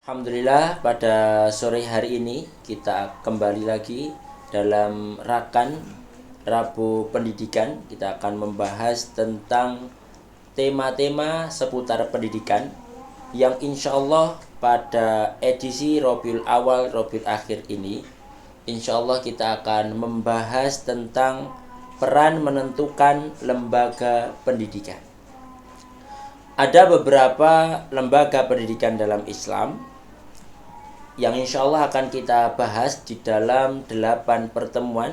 Alhamdulillah, pada sore hari ini kita kembali lagi dalam Rakan Rabu Pendidikan. Kita akan membahas tentang tema-tema seputar pendidikan yang insya Allah pada edisi Rabiul Awal Rabiul Akhir ini insya Allah kita akan membahas tentang peran menentukan lembaga pendidikan. Ada beberapa lembaga pendidikan dalam Islam yang insya Allah akan kita bahas di dalam 8 pertemuan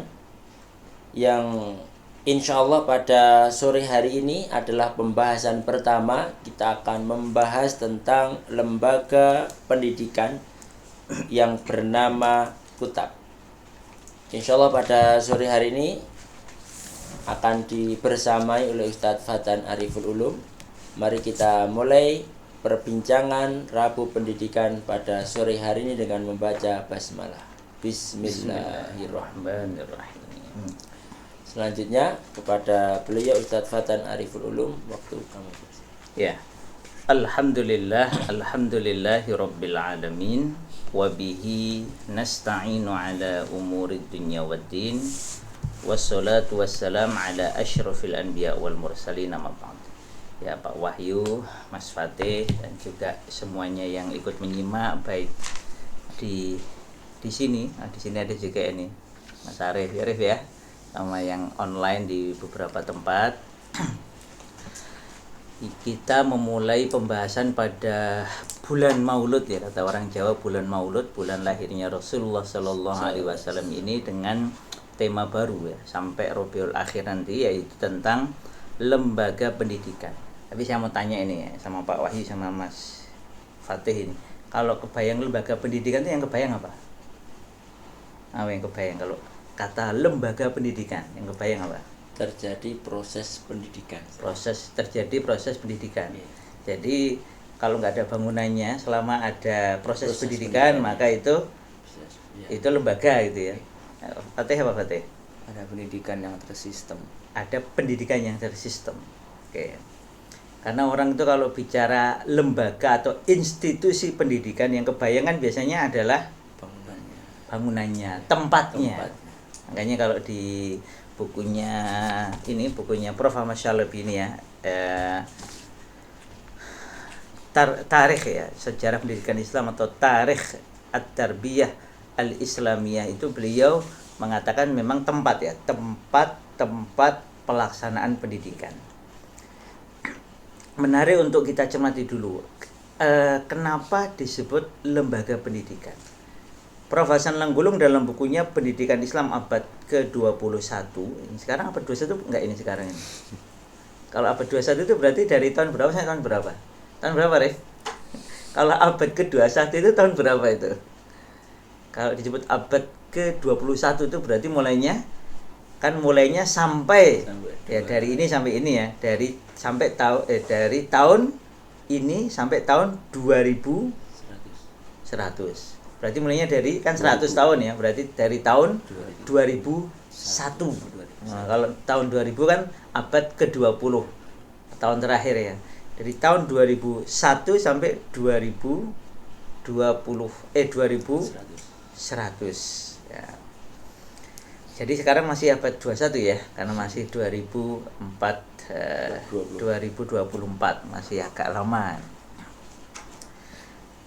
yang insya Allah pada sore hari ini adalah pembahasan pertama. Kita akan membahas tentang lembaga pendidikan yang bernama Kutab. Insya Allah pada sore hari ini akan dibersamai oleh Ustadz Fatan Ariful Ulum. Mari kita mulai perbincangan Rabu Pendidikan pada sore hari ini dengan membaca basmalah. Bismillahirrahmanirrahim. Selanjutnya kepada beliau Ustadz Fatan Ariful Ulum, waktu kamu. Ya. Alhamdulillahi rabbil alamin wa bihi nasta'inu ala umuri dunya waddin wassalatu wassalam ala asyrafil anbiya wal mursalin amma ba'd. Ya Pak Wahyu, Mas Fatih dan juga semuanya yang ikut menyimak baik di sini. Nah, di sini ada juga ini Mas Arif ya, sama yang online di beberapa tempat. Kita memulai pembahasan pada bulan Maulud ya, kata orang Jawa bulan Maulud, bulan lahirnya Rasulullah Sallallahu Alaihi Wasallam ini dengan tema baru ya sampai Rabiul Akhir nanti, yaitu tentang lembaga pendidikan. Tapi saya mau tanya ini ya, sama Pak Wahyu sama Mas Fatih ini. Kalau kebayang lembaga pendidikan itu yang kebayang apa? Yang kebayang kalau kata lembaga pendidikan, yang kebayang apa? Terjadi proses pendidikan. Terjadi proses pendidikan. Jadi kalau nggak ada bangunannya, selama ada proses pendidikan, maka itu lembaga gitu ya. Fatih apa Fatih? Ada pendidikan yang tersistem. Ada pendidikan yang tersistem. Oke. Karena orang itu kalau bicara lembaga atau institusi pendidikan, yang kebayangan biasanya adalah bangunannya, tempatnya. Makanya kalau di bukunya Prof. Ahmad Syalabi ini ya, tarikh ya, sejarah pendidikan Islam atau tarikh at-tarbiyah al-islamiyah, itu beliau mengatakan memang tempat pelaksanaan pendidikan. Menarik untuk kita cermati dulu, kenapa disebut lembaga pendidikan. Prof. Hasan Langgulung dalam bukunya Pendidikan Islam Abad ke-21, ini sekarang abad 21 enggak ini sekarang ini. Kalau abad 21 itu berarti dari tahun berapa sampai tahun berapa? Tahun berapa, Rif? Kalau abad ke-21 itu tahun berapa itu? Kalau disebut abad ke-21 itu berarti mulainya sampai ya dari ini sampai ini ya, dari tahun ini sampai tahun 2100. Berarti mulainya dari kan 100 tahun ya, berarti dari tahun 2001. Nah, kalau tahun 2000 kan abad ke-20, tahun terakhir ya. Dari tahun 2001 sampai 2100 ya. Jadi sekarang masih abad 21 ya, karena masih 2024, masih agak lama.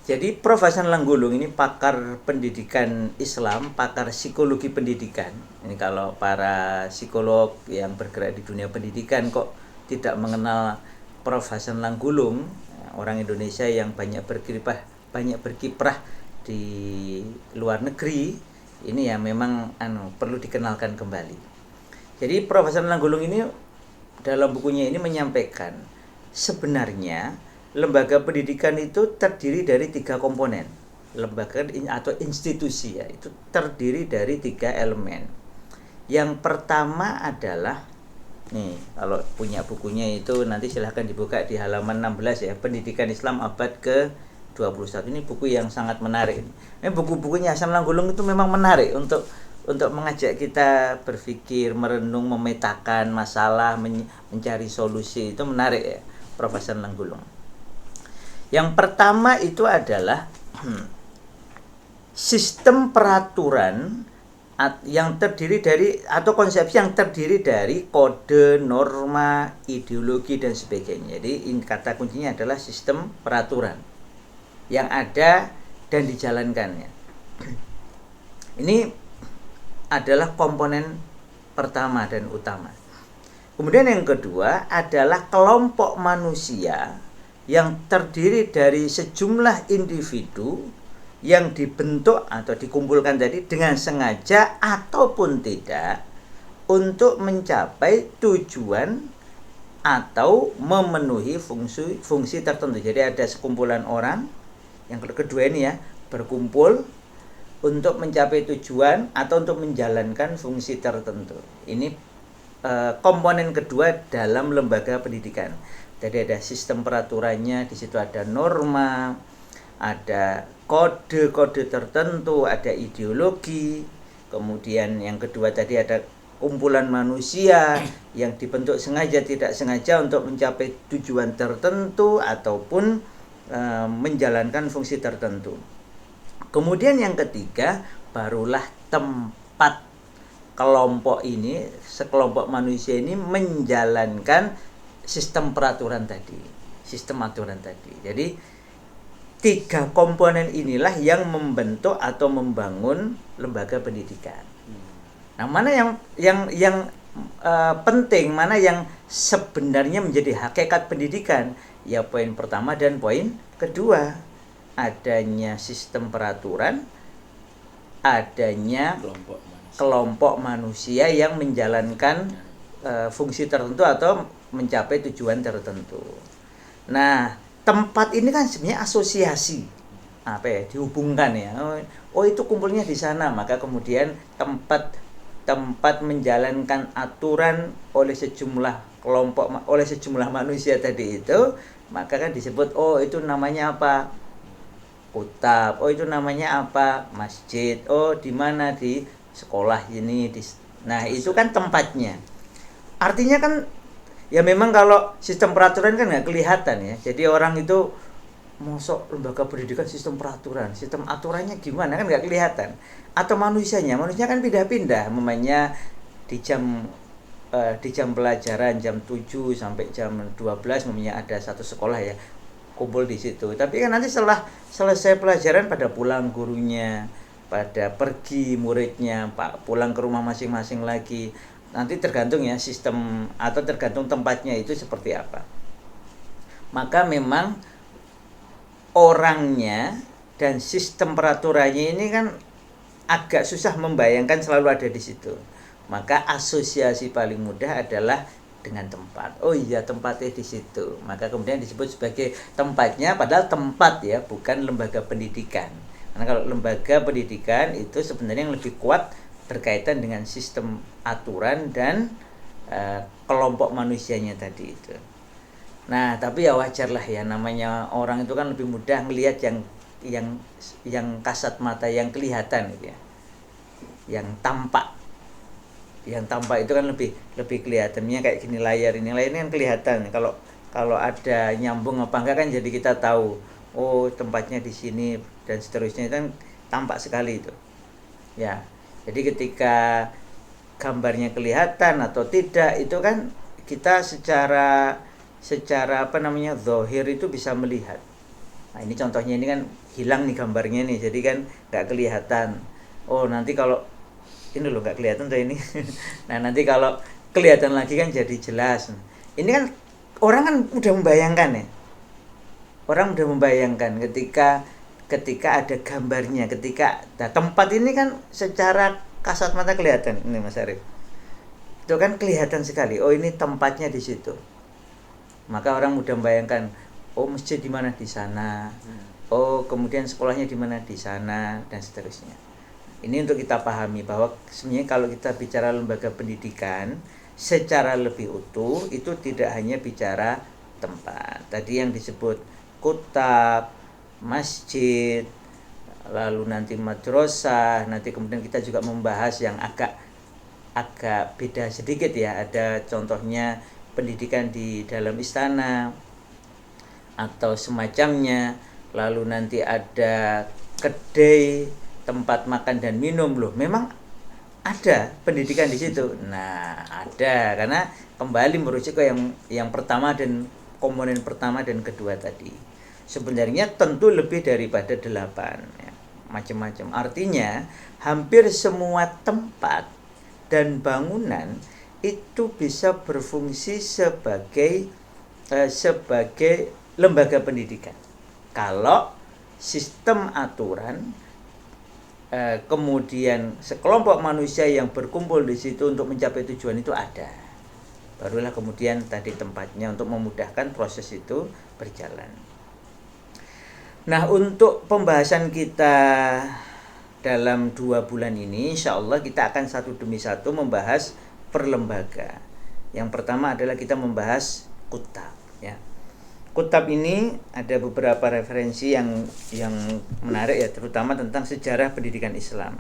Jadi Prof. Hasan Langgulung ini pakar pendidikan Islam, pakar psikologi pendidikan. Ini kalau para psikolog yang bergerak di dunia pendidikan kok tidak mengenal Prof. Hasan Langgulung, orang Indonesia yang banyak berkiprah di luar negeri, ini ya memang perlu dikenalkan kembali. Jadi Prof. Hasan Langgulung ini dalam bukunya ini menyampaikan sebenarnya lembaga pendidikan itu terdiri dari 3 komponen. Lembaga atau institusi ya, itu terdiri dari 3 elemen. Yang pertama adalah nih, kalau punya bukunya itu nanti silahkan dibuka di halaman 16 ya, Pendidikan Islam Abad ke-21. Ini buku yang sangat menarik. Ini buku-bukunya Hasan Langgulung itu memang menarik untuk mengajak kita berpikir, merenung, memetakan masalah, mencari solusi. Itu menarik ya, Prof. Hasan Langgulung. Yang pertama itu adalah sistem peraturan yang terdiri dari atau konsepsi yang terdiri dari kode, norma, ideologi dan sebagainya. Jadi kata kuncinya adalah sistem peraturan yang ada dan dijalankannya. Ini adalah komponen pertama dan utama. Kemudian yang kedua adalah kelompok manusia yang terdiri dari sejumlah individu yang dibentuk atau dikumpulkan tadi dengan sengaja ataupun tidak untuk mencapai tujuan atau memenuhi fungsi tertentu. Jadi ada sekumpulan orang, yang kedua ini ya, berkumpul untuk mencapai tujuan atau untuk menjalankan fungsi tertentu. Ini komponen kedua dalam lembaga pendidikan. Jadi ada sistem peraturannya, di situ ada norma, ada kode-kode tertentu, ada ideologi. Kemudian yang kedua tadi ada kumpulan manusia yang dibentuk sengaja tidak sengaja untuk mencapai tujuan tertentu ataupun menjalankan fungsi tertentu. Kemudian yang ketiga barulah tempat kelompok ini, sekelompok manusia ini menjalankan sistem peraturan tadi, sistem aturan tadi. Jadi tiga komponen inilah yang membentuk atau membangun lembaga pendidikan. Nah, mana yang penting, mana yang sebenarnya menjadi hakikat pendidikan? Ya poin pertama dan poin kedua, adanya sistem peraturan, adanya kelompok manusia yang menjalankan fungsi tertentu atau mencapai tujuan tertentu. Nah, tempat ini kan sebenarnya asosiasi, dihubungkan ya. Oh itu kumpulnya di sana, maka kemudian tempat menjalankan aturan oleh sejumlah kelompok, oleh sejumlah manusia tadi itu, maka kan disebut oh itu namanya apa? Kutab. Oh itu namanya apa? Masjid. Oh di mana? Di sekolah ini. Nah itu kan tempatnya. Artinya kan ya memang kalau sistem peraturan kan nggak kelihatan ya. Jadi orang itu mosok lembaga pendidikan sistem peraturan, sistem aturannya gimana kan nggak kelihatan. Atau manusia kan pindah-pindah, memangnya di jam pelajaran jam 7 sampai jam 12 memangnya ada satu sekolah ya, kumpul di situ. Tapi kan nanti setelah selesai pelajaran pada pulang gurunya, pada pergi muridnya, pulang ke rumah masing-masing lagi. Nanti tergantung ya sistem atau tergantung tempatnya itu seperti apa. Maka memang orangnya dan sistem peraturannya ini kan agak susah membayangkan selalu ada di situ. Maka asosiasi paling mudah adalah dengan tempat. Oh iya tempatnya di situ. Maka kemudian disebut sebagai tempatnya, padahal tempat ya, bukan lembaga pendidikan. Karena kalau lembaga pendidikan itu sebenarnya yang lebih kuat berkaitan dengan sistem aturan dan kelompok manusianya tadi itu. Nah, tapi ya wajar lah ya, namanya orang itu kan lebih mudah melihat yang kasat mata, yang kelihatan gitu ya. Yang tampak. Yang tampak itu kan lebih kelihatannya kayak gini layar ini kan kelihatan. Kalau ada nyambung apa enggak kan jadi kita tahu. Oh, tempatnya di sini dan seterusnya itu kan tampak sekali itu. Ya. Jadi ketika gambarnya kelihatan atau tidak itu kan kita secara zahir itu bisa melihat. Nah ini contohnya, ini kan hilang nih gambarnya nih, jadi kan nggak kelihatan. Oh nanti kalau ini loh nggak kelihatan tuh ini. Nah nanti kalau kelihatan lagi kan jadi jelas. Ini kan orang kan udah membayangkan ya. Orang udah membayangkan ketika ada gambarnya, tempat ini kan secara kasat mata kelihatan ini Mas Arif. Itu kan kelihatan sekali. Oh ini tempatnya di situ. Maka orang mudah membayangkan, oh masjid di mana di sana, oh kemudian sekolahnya di mana di sana dan seterusnya. Ini untuk kita pahami bahwa sebenarnya kalau kita bicara lembaga pendidikan secara lebih utuh itu tidak hanya bicara tempat. Tadi yang disebut kutab, masjid, lalu nanti madrasah, nanti kemudian kita juga membahas yang agak beda sedikit ya. Ada contohnya pendidikan di dalam istana atau semacamnya, lalu nanti ada kedai, tempat makan dan minum loh. Memang ada pendidikan di situ. Nah, ada karena kembali merujuk ke yang pertama dan komponen pertama dan kedua tadi. Sebenarnya tentu lebih daripada 8 ya, macam-macam. Artinya hampir semua tempat dan bangunan itu bisa berfungsi sebagai lembaga pendidikan. Kalau sistem aturan kemudian sekelompok manusia yang berkumpul di situ untuk mencapai tujuan itu ada, barulah kemudian tadi tempatnya untuk memudahkan proses itu berjalan. Nah, untuk pembahasan kita dalam 2 bulan ini, insya Allah kita akan satu demi satu membahas per lembaga. Yang pertama adalah kita membahas kutab ya. Kutab ini ada beberapa referensi yang menarik ya, terutama tentang sejarah pendidikan Islam.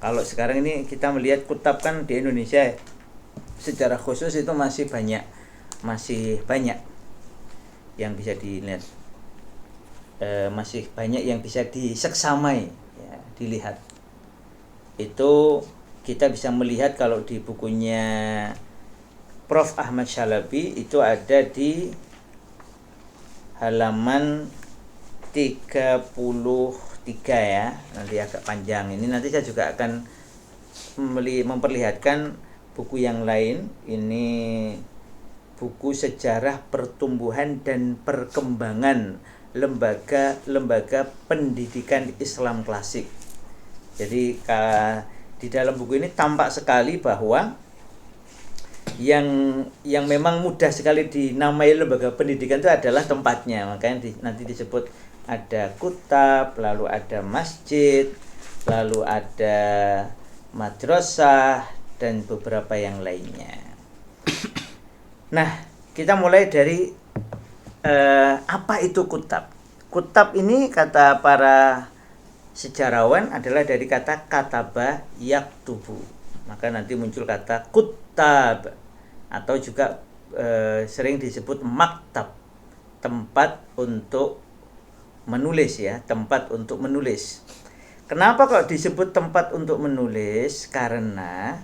Kalau sekarang ini kita melihat kutab kan di Indonesia secara khusus itu masih banyak yang bisa dilihat, masih banyak yang bisa diseksamai ya, dilihat. Itu kita bisa melihat kalau di bukunya Prof. Ahmad Syalabi itu ada di halaman 33 ya, nanti agak panjang ini, nanti saya juga akan memperlihatkan buku yang lain. Ini buku Sejarah Pertumbuhan dan Perkembangan Lembaga Pendidikan Islam Klasik. Jadi di dalam buku ini tampak sekali bahwa yang memang mudah sekali dinamai lembaga pendidikan itu adalah tempatnya. Makanya nanti disebut ada kutab, lalu ada masjid, lalu ada madrasah dan beberapa yang lainnya. Nah, kita mulai dari apa itu kutab. Kutab ini kata para sejarawan adalah dari kata kataba yaktubu. Maka nanti muncul kata kutab, atau juga sering disebut maktab, tempat untuk menulis ya, tempat untuk menulis. Kenapa kok disebut tempat untuk menulis? Karena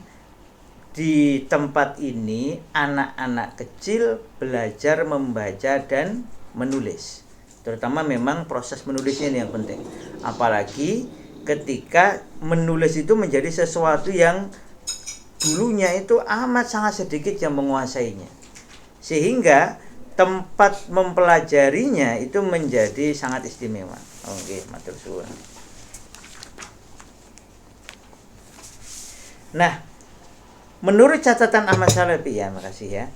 di tempat ini anak-anak kecil belajar membaca dan menulis. Terutama memang proses menulisnya ini yang penting. Apalagi ketika menulis itu menjadi sesuatu yang dulunya itu amat sangat sedikit yang menguasainya, sehingga tempat mempelajarinya itu menjadi sangat istimewa. Oke, matur suwun. Nah, menurut catatan Ahmad Syalabi ya, makasih ya,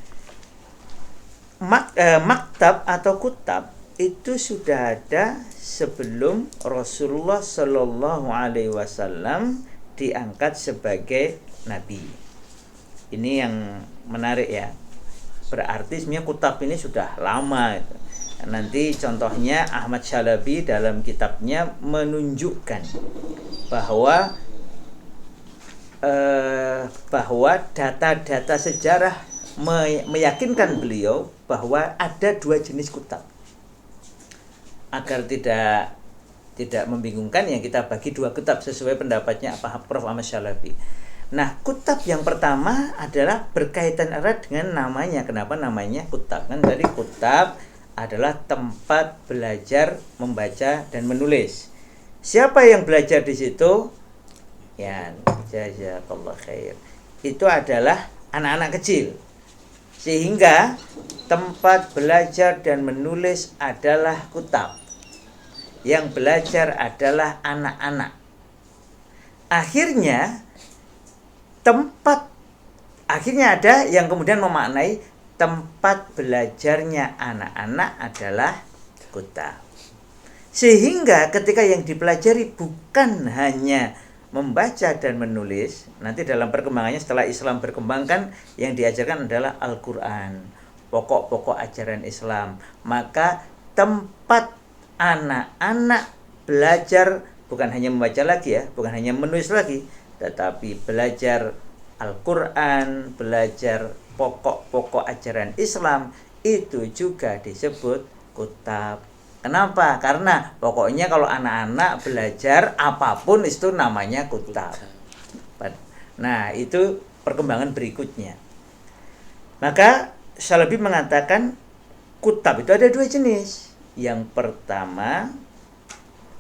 maktab atau kutab itu sudah ada sebelum Rasulullah Shallallahu Alaihi Wasallam diangkat sebagai nabi. Ini yang menarik ya. Berarti sebenarnya kutab ini sudah lama. Nanti contohnya Ahmad Syalabi dalam kitabnya menunjukkan bahwa data-data sejarah meyakinkan beliau bahwa ada 2 jenis kutab. Agar tidak membingungkan, yang kita bagi 2 kutab sesuai pendapatnya Prof. Ahmad Syalabi. Nah, kutab yang pertama adalah berkaitan erat dengan namanya. Kenapa namanya kutab? Kan dari kutab adalah tempat belajar membaca dan menulis. Siapa yang belajar di situ? Ya, jazakallah khair. Itu adalah anak-anak kecil. Sehingga tempat belajar dan menulis adalah kutab. Yang belajar adalah anak-anak. Akhirnya ada yang kemudian memaknai tempat belajarnya anak-anak adalah kutab. Sehingga ketika yang dipelajari bukan hanya membaca dan menulis, nanti dalam perkembangannya setelah Islam berkembang kan yang diajarkan adalah Al-Quran, pokok-pokok ajaran Islam. Maka tempat anak-anak belajar bukan hanya membaca lagi ya, bukan hanya menulis lagi, tetapi belajar Al-Quran, belajar pokok-pokok ajaran Islam, itu juga disebut kutab. Kenapa? Karena pokoknya kalau anak-anak belajar apapun itu namanya kutab. Nah, itu perkembangan berikutnya. Maka Syalabi mengatakan kutab itu ada dua jenis. Yang pertama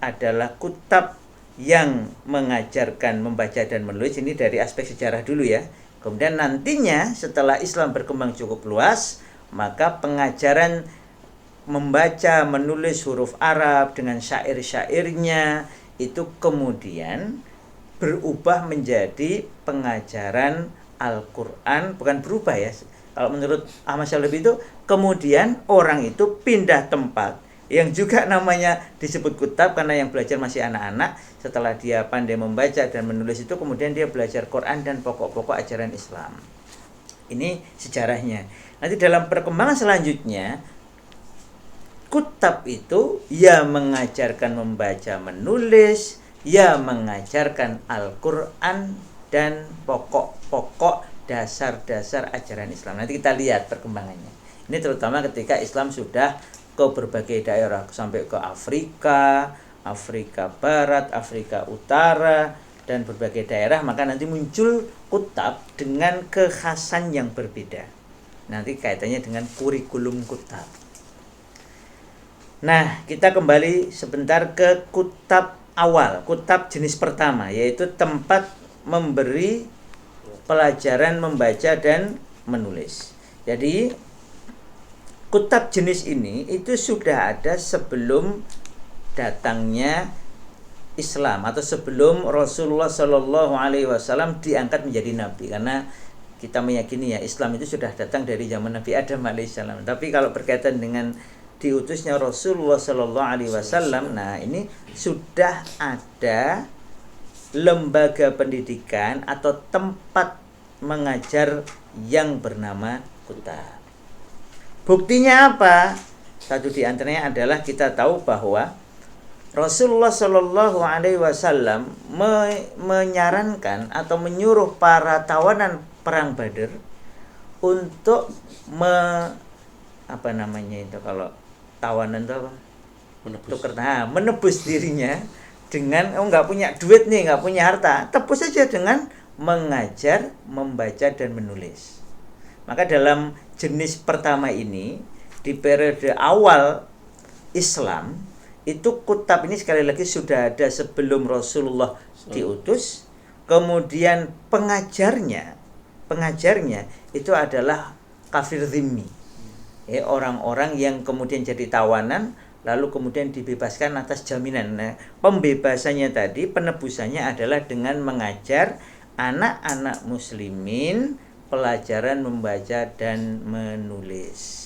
adalah kutab yang mengajarkan membaca dan menulis, ini dari aspek sejarah dulu ya. Kemudian nantinya setelah Islam berkembang cukup luas, maka pengajaran membaca menulis huruf Arab dengan syair-syairnya itu kemudian berubah menjadi pengajaran Al-Quran. Bukan berubah ya, kalau menurut Ahmad Syalabi itu kemudian orang itu pindah tempat, yang juga namanya disebut kutab karena yang belajar masih anak-anak. Setelah dia pandai membaca dan menulis itu kemudian dia belajar Quran dan pokok-pokok ajaran Islam. Ini sejarahnya. Nanti dalam perkembangan selanjutnya, kutab itu ya mengajarkan membaca menulis, ya mengajarkan Al-Quran dan pokok-pokok dasar-dasar ajaran Islam. Nanti kita lihat perkembangannya. Ini terutama ketika Islam sudah ke berbagai daerah, sampai ke Afrika, Afrika Barat, Afrika Utara, dan berbagai daerah, maka nanti muncul kutab dengan kekhasan yang berbeda. Nanti kaitannya dengan kurikulum kutab. Nah, kita kembali sebentar ke kutab awal, kutab jenis pertama, yaitu tempat memberi pelajaran membaca dan menulis. Jadi, kutab jenis ini itu sudah ada sebelum datangnya Islam atau sebelum Rasulullah Shallallahu Alaihi Wasallam diangkat menjadi nabi. Karena kita meyakini ya Islam itu sudah datang dari zaman Nabi Adam alaihissalam. Tapi kalau berkaitan dengan diutusnya Rasulullah Shallallahu Alaihi Wasallam, nah ini sudah ada lembaga pendidikan atau tempat mengajar yang bernama kutab. Buktinya apa? Satu di antaranya adalah kita tahu bahwa Rasulullah Shallallahu Alaihi Wasallam menyarankan atau menyuruh para tawanan perang Badar untuk kalau tawanan itu apa? Menebus dirinya dengan nggak punya duit nih, nggak punya harta, tebus saja dengan mengajar, membaca dan menulis. Maka dalam jenis pertama ini di periode awal Islam itu kutab ini sekali lagi sudah ada sebelum Rasulullah diutus. Kemudian pengajarnya itu adalah kafir zimmi, orang-orang yang kemudian jadi tawanan lalu kemudian dibebaskan atas jaminan. Nah, pembebasannya tadi, penebusannya adalah dengan mengajar anak-anak muslimin pelajaran membaca dan menulis.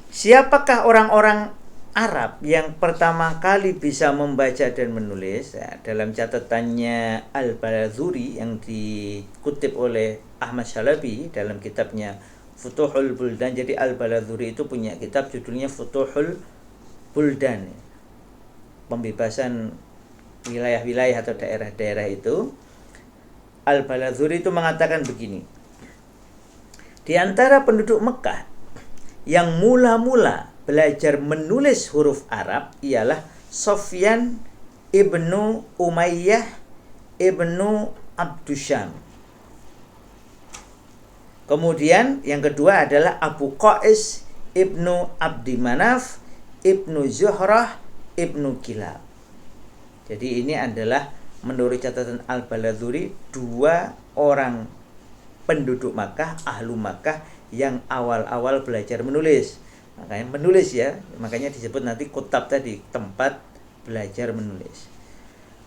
Siapakah orang-orang Arab yang pertama kali bisa membaca dan menulis? Nah, dalam catatannya Al-Balazuri yang dikutip oleh Ahmad Syalabi dalam kitabnya Futuhul Buldan. Jadi Al-Balazuri itu punya kitab judulnya Futuhul Buldan, pembebasan wilayah-wilayah atau daerah-daerah itu. Al-Balazuri itu mengatakan begini: di antara penduduk Mekah yang mula-mula belajar menulis huruf Arab ialah Sofyan ibnu Umayyah ibnu Abdusyam. Kemudian yang kedua adalah Abu Qais ibnu Abdi Manaf ibnu Zuhrah ibnu Kilab. Jadi ini adalah menurut catatan Al-Balazuri dua orang penduduk Makkah, ahlu Makkah yang awal-awal belajar menulis. Makanya menulis ya, makanya disebut nanti kutab tadi, tempat belajar menulis.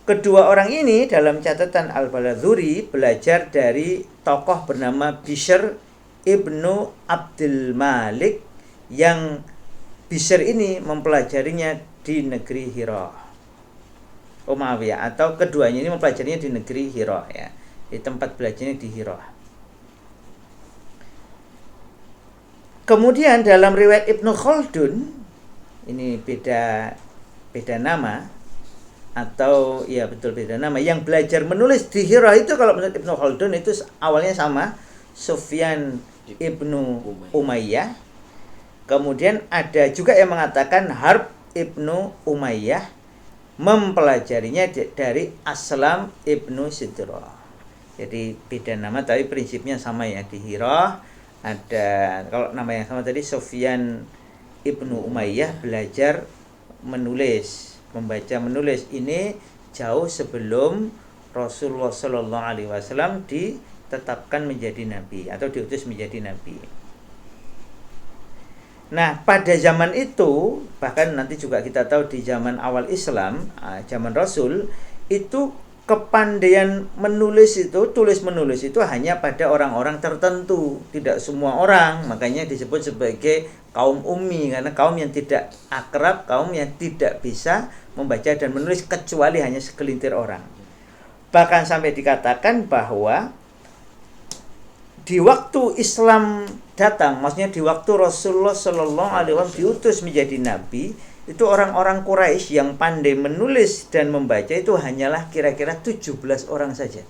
Kedua orang ini dalam catatan Al-Balazuri belajar dari tokoh bernama Bishr ibnu Abdul Malik, yang Bishr ini mempelajarinya di negeri Hira, Umayyah, atau keduanya ini mempelajarinya di negeri Hira ya, di tempat belajarnya di Hira. Kemudian dalam riwayat Ibnu Khaldun, ini beda nama, atau ya betul beda nama, yang belajar menulis di Hira itu kalau menurut Ibnu Khaldun itu awalnya sama, Sufyan ibnu Umayyah. Kemudian ada juga yang mengatakan Harb ibnu Umayyah mempelajarinya dari Aslam ibnu Sidrah. Jadi beda nama tapi prinsipnya sama ya. Di Hirah ada, kalau nama yang sama tadi, Sufyan ibnu Umayyah belajar menulis, membaca menulis ini jauh sebelum Rasulullah Shallallahu Alaihi Wasallam ditetapkan menjadi nabi atau diutus menjadi nabi. Nah, pada zaman itu, bahkan nanti juga kita tahu di zaman awal Islam, zaman Rasul, itu kepandaian menulis itu, tulis menulis itu hanya pada orang-orang tertentu, tidak semua orang. Makanya disebut sebagai kaum ummi, karena kaum yang tidak akrab, kaum yang tidak bisa membaca dan menulis kecuali hanya segelintir orang. Bahkan sampai dikatakan bahwa di waktu Islam datang, maksudnya di waktu Rasulullah Shallallahu Alaihi Wasallam diutus menjadi nabi, itu orang-orang Quraisy yang pandai menulis dan membaca itu hanyalah kira-kira 17 orang saja.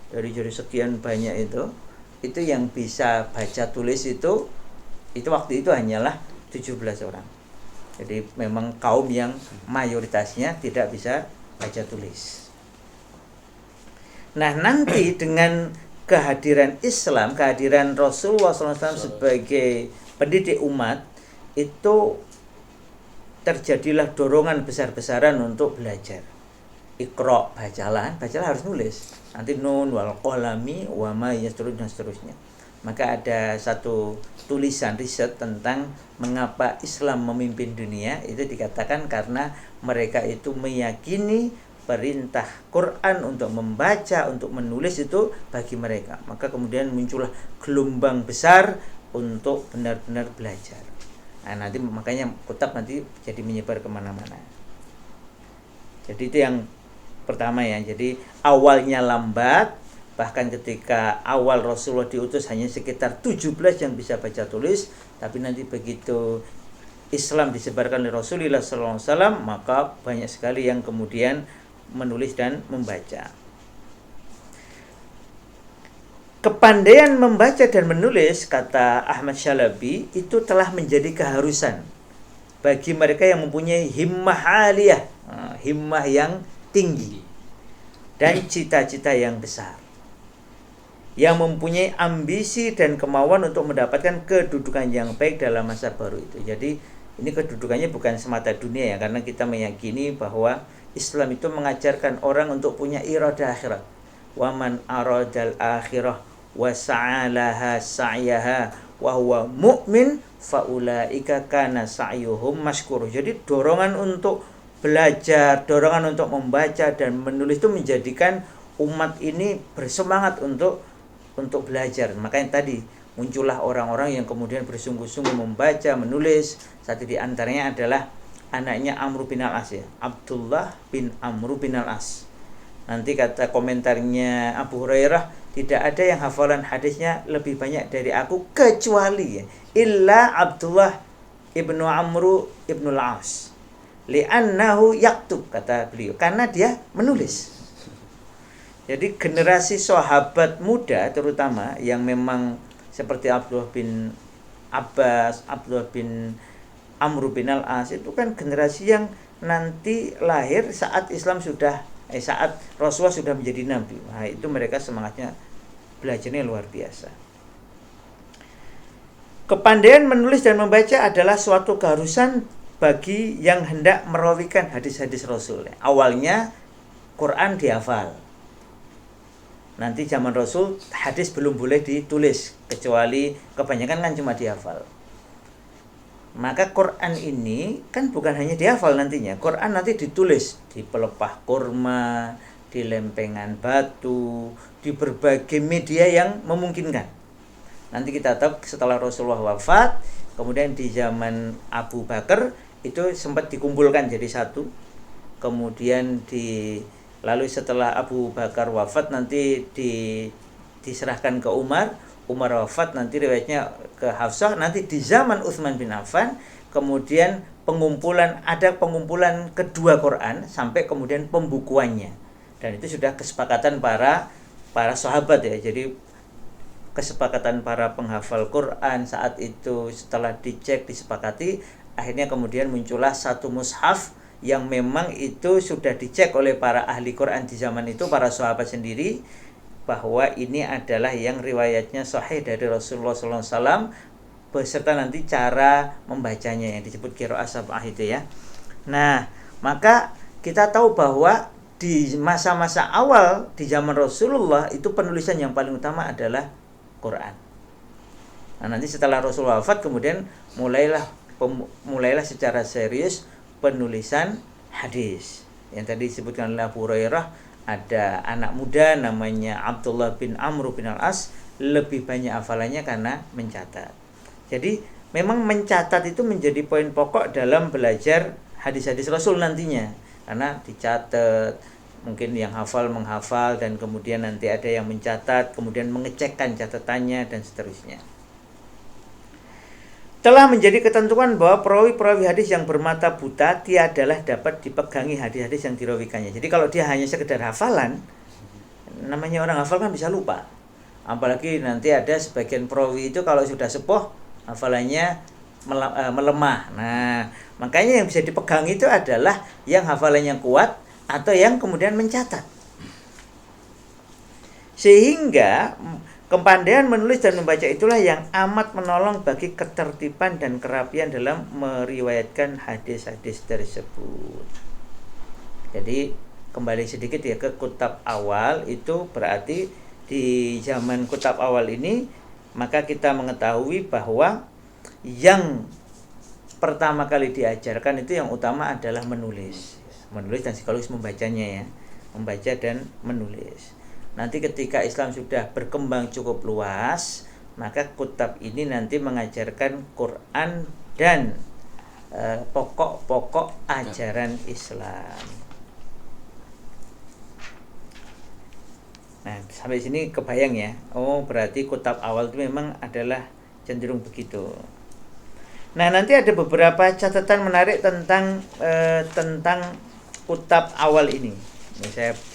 Dari sekian banyak itu yang bisa baca tulis itu waktu itu hanyalah 17 orang. Jadi memang kaum yang mayoritasnya tidak bisa baca tulis. Nah, nanti dengan kehadiran Islam, kehadiran Rasulullah SAW sebagai pendidik umat, itu terjadilah dorongan besar-besaran untuk belajar. Iqra, bacalah harus nulis. Nanti nun wal qalami wa ma yasturun dan seterusnya. Maka ada satu tulisan riset tentang mengapa Islam memimpin dunia, itu dikatakan karena mereka itu meyakini perintah Quran untuk membaca, untuk menulis itu bagi mereka. Maka kemudian muncullah gelombang besar untuk benar-benar belajar. Nah, nanti makanya kitab nanti jadi menyebar kemana-mana. Jadi itu yang pertama ya. Jadi awalnya lambat, bahkan ketika awal Rasulullah diutus hanya sekitar 17 yang bisa baca tulis, tapi nanti begitu Islam disebarkan oleh Rasulullah SAW, maka banyak sekali yang kemudian menulis dan membaca. Kepandaian membaca dan menulis, kata Ahmad Syalabi, itu telah menjadi keharusan bagi mereka yang mempunyai himmah aliyah, himmah yang tinggi dan cita-cita yang besar, yang mempunyai ambisi dan kemauan untuk mendapatkan kedudukan yang baik dalam masa baru itu. Jadi ini kedudukannya bukan semata dunia ya, karena kita meyakini bahwa Islam itu mengajarkan orang untuk punya iradah akhirat. Wa man aradal akhirah wa sa'alaha sa'yaha wa huwa mu'min faulaika kana sa'yuhum mashkur. Jadi dorongan untuk belajar, dorongan untuk membaca dan menulis itu menjadikan umat ini bersemangat untuk belajar. Makanya tadi muncullah orang-orang yang kemudian bersungguh-sungguh membaca, menulis. Satu di antaranya adalah anaknya Amr bin Al-As ya, Abdullah bin Amr bin Al-As. Nanti kata komentarnya Abu Hurairah, tidak ada yang hafalan hadisnya lebih banyak dari aku kecuali illa Abdullah ibnu Amr ibnu Al-As. Li'annahu yaktub, kata beliau, karena dia menulis. Jadi generasi sahabat muda terutama yang memang seperti Abdullah bin Abbas, Abdullah bin Amr bin Al-As, itu kan generasi yang nanti lahir saat Islam sudah saat Rasulullah sudah menjadi nabi. Nah, itu mereka semangatnya belajarnya luar biasa. Kepandaian menulis dan membaca adalah suatu keharusan bagi yang hendak merawikan hadis-hadis Rasul. Awalnya Quran dihafal. Nanti zaman Rasul hadis belum boleh ditulis, kecuali kebanyakan kan cuma dihafal. Maka Quran ini kan bukan hanya dihafal nantinya. Quran nanti ditulis di pelepah kurma, di lempengan batu, di berbagai media yang memungkinkan. Nanti kita tahu setelah Rasulullah wafat, kemudian di zaman Abu Bakar itu sempat dikumpulkan jadi satu. Kemudian lalu setelah Abu Bakar wafat nanti diserahkan ke Umar wafat, nanti riwayatnya ke Hafsah. Nanti di zaman Utsman bin Affan kemudian ada pengumpulan kedua Quran sampai kemudian pembukuannya, dan itu sudah kesepakatan para sahabat ya. Jadi kesepakatan para penghafal Quran saat itu, setelah dicek disepakati, akhirnya kemudian muncullah satu mushaf yang memang itu sudah dicek oleh para ahli Quran di zaman itu, para sahabat sendiri, bahwa ini adalah yang riwayatnya sahih dari Rasulullah SAW, beserta nanti cara membacanya yang disebut qiraah sab'ah itu ya. Nah, maka kita tahu bahwa di masa-masa awal di zaman Rasulullah itu penulisan yang paling utama adalah Quran. Nah, nanti setelah Rasulullah wafat kemudian mulailah secara serius penulisan hadis. Yang tadi disebutkan oleh Abu Hurairah, ada anak muda namanya Abdullah bin Amr bin Al-As, lebih banyak hafalannya karena mencatat. Jadi memang mencatat itu menjadi poin pokok dalam belajar hadis-hadis Rasul nantinya, karena dicatat, mungkin yang hafal menghafal, dan kemudian nanti ada yang mencatat, kemudian mengecekkan catatannya dan seterusnya. Telah menjadi ketentuan bahwa perawi-perawi hadis yang bermata buta tiadalah dapat dipegangi hadis-hadis yang dirawikannya. Jadi kalau dia hanya sekedar hafalan, namanya orang hafal kan bisa lupa. Apalagi nanti ada sebagian perawi itu kalau sudah sepuh hafalannya melemah. Nah, makanya yang bisa dipegang itu adalah yang hafalannya kuat atau yang kemudian mencatat. Sehingga kepandaian menulis dan membaca itulah yang amat menolong bagi ketertiban dan kerapian dalam meriwayatkan hadis-hadis tersebut. Jadi kembali sedikit ya ke kutab awal, itu berarti di zaman kutab awal ini maka kita mengetahui bahwa yang pertama kali diajarkan itu yang utama adalah menulis dan sekaligus membacanya ya, membaca dan menulis. Nanti ketika Islam sudah berkembang cukup luas, maka kutab ini nanti mengajarkan Quran dan pokok-pokok ajaran Islam. Nah, sampai sini kebayang ya. Oh, berarti kutab awal itu memang adalah cenderung begitu. Nah, nanti ada beberapa catatan menarik tentang kutab awal ini.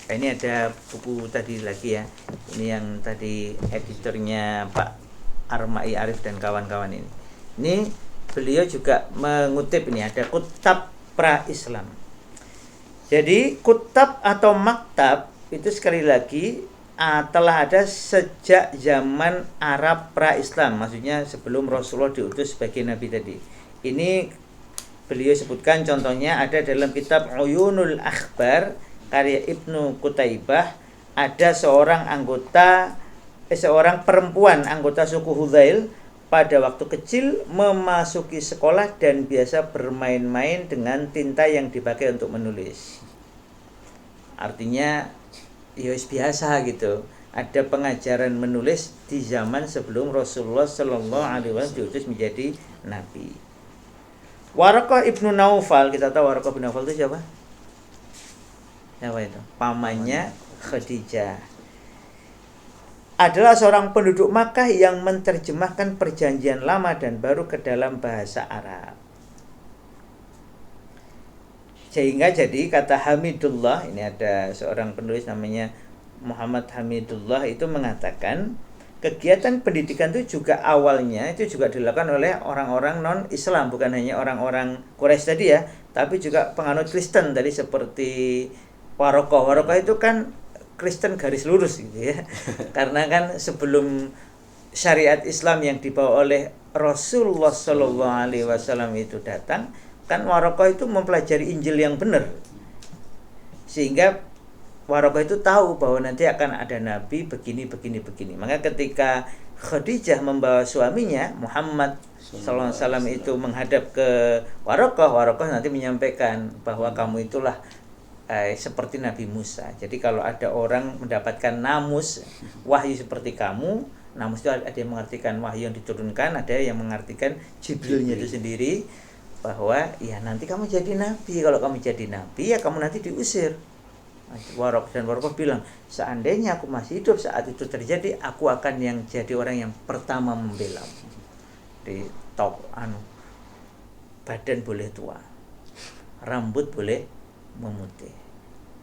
Ini ada buku tadi lagi ya. Ini yang tadi editornya Pak Armai Arif dan kawan-kawan ini. Ini beliau juga mengutip, ini ada kutab pra-Islam. Jadi kutab atau maktab itu sekali lagi telah ada sejak zaman Arab pra-Islam, maksudnya sebelum Rasulullah diutus sebagai nabi tadi. Ini beliau sebutkan contohnya ada dalam kitab Uyunul Akhbar karya Ibnu Qutaibah. Ada seorang perempuan anggota suku Hudzail pada waktu kecil memasuki sekolah dan biasa bermain-main dengan tinta yang dipakai untuk menulis. Artinya ya biasa gitu. Ada pengajaran menulis di zaman sebelum Rasulullah Shallallahu Alaihi Wasallam diutus menjadi nabi. Waraqah ibnu Naufal, kita tahu Waraqah bin Naufal itu siapa? Siapa itu? Pamannya Khadijah. Adalah seorang penduduk Makkah yang menerjemahkan perjanjian lama dan baru ke dalam bahasa Arab. Sehingga jadi kata Hamidullah, ini ada seorang penulis namanya Muhammad Hamidullah, itu mengatakan kegiatan pendidikan itu juga awalnya itu juga dilakukan oleh orang-orang non-Islam, bukan hanya orang-orang Quraisy tadi ya, tapi juga penganut Kristen tadi seperti Waraqah. Waraqah itu kan Kristen garis lurus gitu ya. Karena kan sebelum syariat Islam yang dibawa oleh Rasulullah Shallallahu Alaihi Wasallam itu datang, kan Waraqah itu mempelajari Injil yang benar, sehingga Waraqah itu tahu bahwa nanti akan ada nabi begini. Maka ketika Khadijah membawa suaminya Muhammad sallallahu alaihi wasallam itu menghadap ke Waraqah nanti menyampaikan bahwa kamu itulah seperti Nabi Musa. Jadi kalau ada orang mendapatkan namus wahyu seperti kamu, namus itu ada yang mengartikan wahyu yang diturunkan, ada yang mengartikan Jibrilnya itu sendiri, bahwa ya nanti kamu jadi nabi. Kalau kamu jadi nabi ya kamu nanti diusir. Waraqah bilang, seandainya aku masih hidup saat itu terjadi, aku akan yang jadi orang yang pertama membela. Di top badan boleh tua, rambut boleh memutih,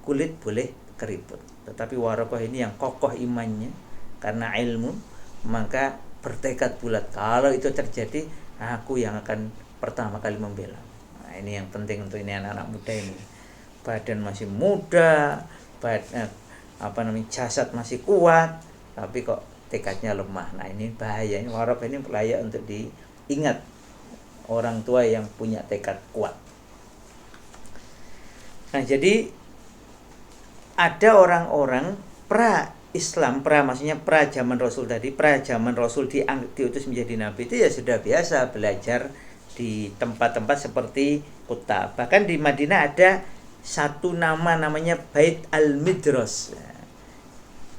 kulit boleh keriput, tetapi Waraqah ini yang kokoh imannya karena ilmu, maka bertekad bulat kalau itu terjadi aku yang akan pertama kali membela. Nah, ini yang penting untuk ini anak-anak muda ini. Badan masih muda, jasad masih kuat, tapi kok tekadnya lemah. Nah, ini bahaya. Ini warok ini layak untuk diingat orang tua yang punya tekad kuat. Nah, jadi ada orang-orang pra-Islam, maksudnya pra zaman Rasul tadi, pra zaman Rasul diutus menjadi nabi itu ya sudah biasa belajar di tempat-tempat seperti kota. Bahkan di Madinah ada satu namanya Bait Al-Midros.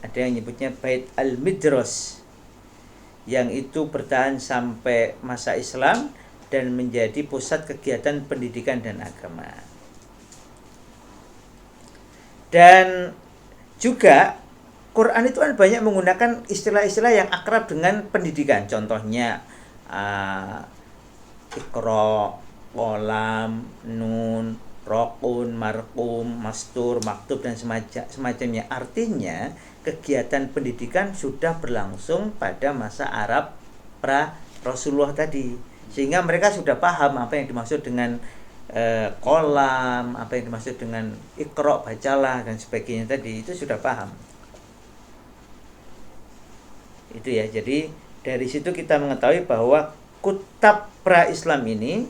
Ada yang nyebutnya Bait Al-Midros, yang itu bertahan sampai masa Islam dan menjadi pusat kegiatan pendidikan dan agama. Dan juga Quran itu kan banyak menggunakan istilah-istilah yang akrab dengan pendidikan. Contohnya Iqra, Qalam, Nun, Rokun, Marqum, Mastur, Maktub dan semacamnya. Artinya kegiatan pendidikan sudah berlangsung pada masa Arab pra Rasulullah tadi, sehingga mereka sudah paham apa yang dimaksud dengan kolam, apa yang dimaksud dengan Iqra, bacalah dan sebagainya tadi, itu sudah paham. Itu ya, jadi dari situ kita mengetahui bahwa kutab pra-Islam ini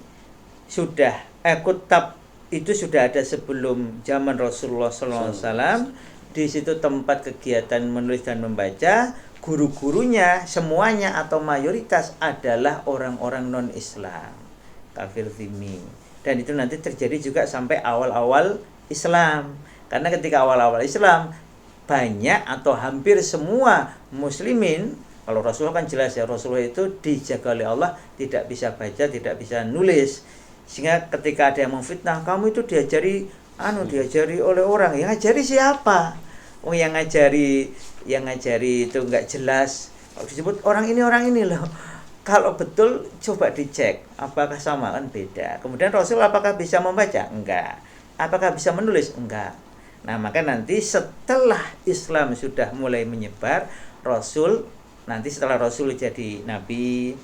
kutab itu sudah ada sebelum zaman Rasulullah SAW. Di situ tempat kegiatan menulis dan membaca, guru-gurunya semuanya atau mayoritas adalah orang-orang non-Islam, kafir zimmi. Dan itu nanti terjadi juga sampai awal-awal Islam. Karena ketika awal-awal Islam, banyak atau hampir semua muslimin, kalau Rasulullah kan jelas ya, Rasulullah itu dijaga oleh Allah, tidak bisa baca, tidak bisa nulis. Sehingga ketika ada yang memfitnah, kamu itu diajari oleh orang, yang ngajari siapa? Oh, yang ngajari itu enggak jelas. Kalau disebut orang ini loh. Kalau betul coba dicek apakah sama, kan beda. Kemudian Rasul apakah bisa membaca? Enggak. Apakah bisa menulis? Enggak. Nah, maka nanti setelah Islam sudah mulai menyebar, nanti setelah Rasul jadi nabi,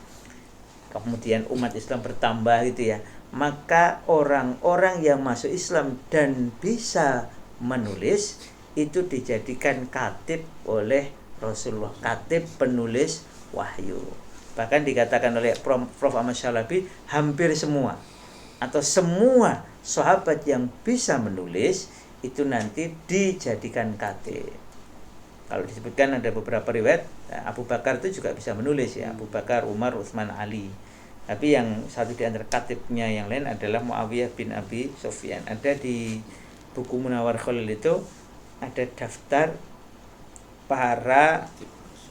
kemudian umat Islam bertambah gitu ya, maka orang-orang yang masuk Islam dan bisa menulis itu dijadikan katib oleh Rasulullah, katib penulis wahyu. Bahkan dikatakan oleh Prof. Ahmad Syalabi, hampir semua atau semua sahabat yang bisa menulis itu nanti dijadikan katib. Kalau disebutkan ada beberapa riwayat, Abu Bakar itu juga bisa menulis ya, Abu Bakar, Umar, Utsman, Ali. Tapi yang satu di antara katibnya yang lain adalah Muawiyah bin Abi Sufyan. Ada di buku Munawwar Khalil itu ada daftar para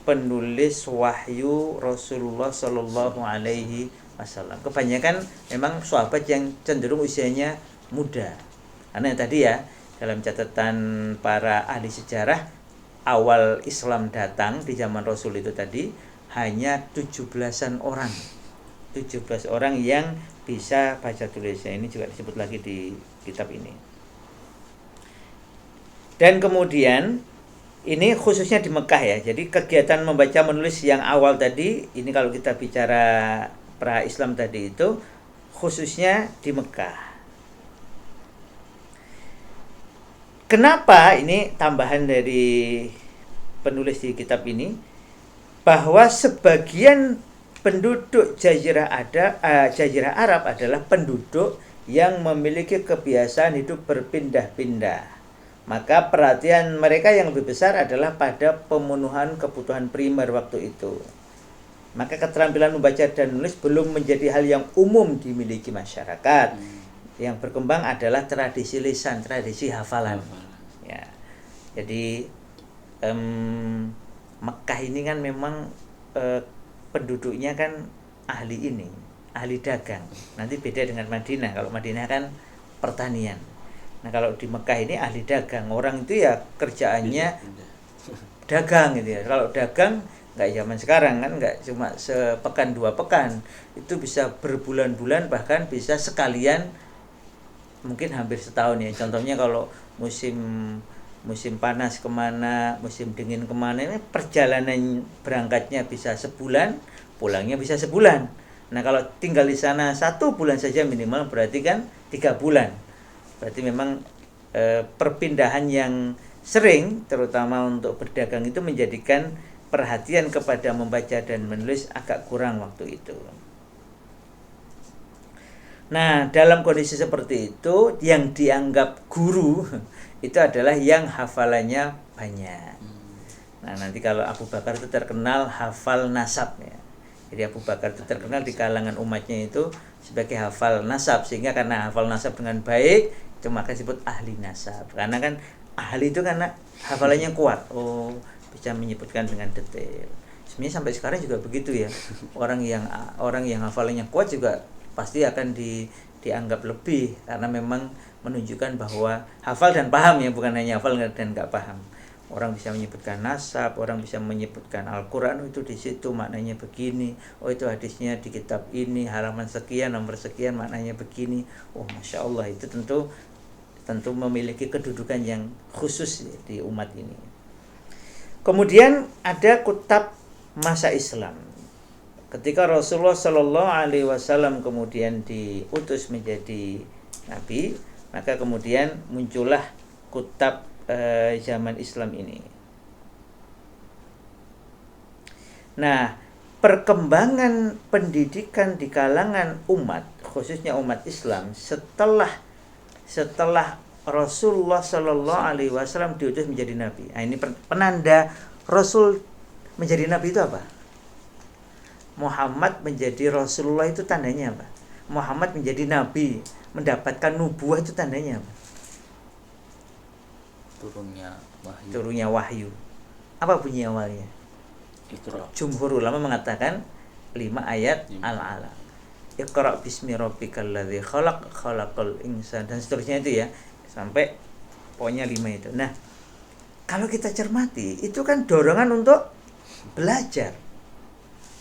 penulis wahyu Rasulullah Shallallahu Alaihi Wasallam. Kebanyakan memang sahabat yang cenderung usianya muda. Karena yang tadi ya, dalam catatan para ahli sejarah, awal Islam datang di zaman Rasul itu tadi hanya 17-an orang. 17 orang yang bisa baca tulisnya. Ini juga disebut lagi di kitab ini. Dan kemudian ini khususnya di Mekah ya. Jadi kegiatan membaca menulis yang awal tadi, ini kalau kita bicara pra-Islam tadi itu khususnya di Mekah. Kenapa ini tambahan dari penulis di kitab ini, bahwa sebagian penduduk Jazirah Arab adalah penduduk yang memiliki kebiasaan hidup berpindah-pindah. Maka perhatian mereka yang lebih besar adalah pada pemenuhan kebutuhan primer waktu itu. Maka keterampilan membaca dan menulis belum menjadi hal yang umum dimiliki masyarakat. Yang berkembang adalah tradisi lisan, tradisi hafalan. Ya. Jadi Mekah ini kan memang penduduknya kan ahli dagang. Nanti beda dengan Madinah. Kalau Madinah kan pertanian. Nah, kalau di Mekah ini ahli dagang. Orang itu ya kerjaannya dagang gitu ya. Kalau dagang nggak zaman sekarang kan, nggak cuma sepekan 2 pekan. Itu bisa berbulan-bulan, bahkan bisa sekalian mungkin hampir setahun ya. Contohnya kalau musim musim panas kemana, musim dingin kemana. Ini perjalanan berangkatnya bisa sebulan, pulangnya bisa sebulan. Nah kalau tinggal di sana 1 bulan saja minimal berarti kan 3 bulan. Berarti memang perpindahan yang sering terutama untuk berdagang itu menjadikan perhatian kepada membaca dan menulis agak kurang waktu itu. Nah, dalam kondisi seperti itu yang dianggap guru itu adalah yang hafalannya banyak. Nah, nanti kalau Abu Bakar itu terkenal hafal nasab ya. Jadi Abu Bakar itu terkenal di kalangan umatnya itu sebagai hafal nasab, sehingga karena hafal nasab dengan baik itu maka disebut ahli nasab. Karena kan ahli itu karena hafalannya kuat. Oh, bisa menyebutkan dengan detail. Sebenarnya sampai sekarang juga begitu ya. Orang yang hafalannya kuat juga pasti akan dianggap lebih karena memang menunjukkan bahwa hafal dan paham ya, bukan hanya hafal dan nggak paham. Orang bisa menyebutkan nasab, orang bisa menyebutkan Al-Quran, itu di situ maknanya begini, oh itu hadisnya di kitab ini, halaman sekian, nomor sekian maknanya begini. Oh Masya Allah, itu tentu memiliki kedudukan yang khusus di umat ini. Kemudian ada kutab masa Islam. Ketika Rasulullah Shallallahu Alaihi Wasallam kemudian diutus menjadi nabi, maka kemudian muncullah kutab zaman Islam ini. Nah, perkembangan pendidikan di kalangan umat, khususnya umat Islam, setelah Rasulullah Shallallahu Alaihi Wasallam diutus menjadi nabi. Nah, ini penanda Rasul menjadi nabi itu apa? Muhammad menjadi Rasulullah itu tandanya apa? Muhammad menjadi nabi, mendapatkan nubuah itu tandanya apa? Turunnya wahyu. Apa bunyi awalnya? Iqra. Jumhur ulama mengatakan 5 ayat al-alaq. Iqra bismi rabbikal ladzi khalaq, khalaqal insana, dan seterusnya itu ya. Sampai pokoknya 5 itu. Nah, kalau kita cermati, itu kan dorongan untuk belajar.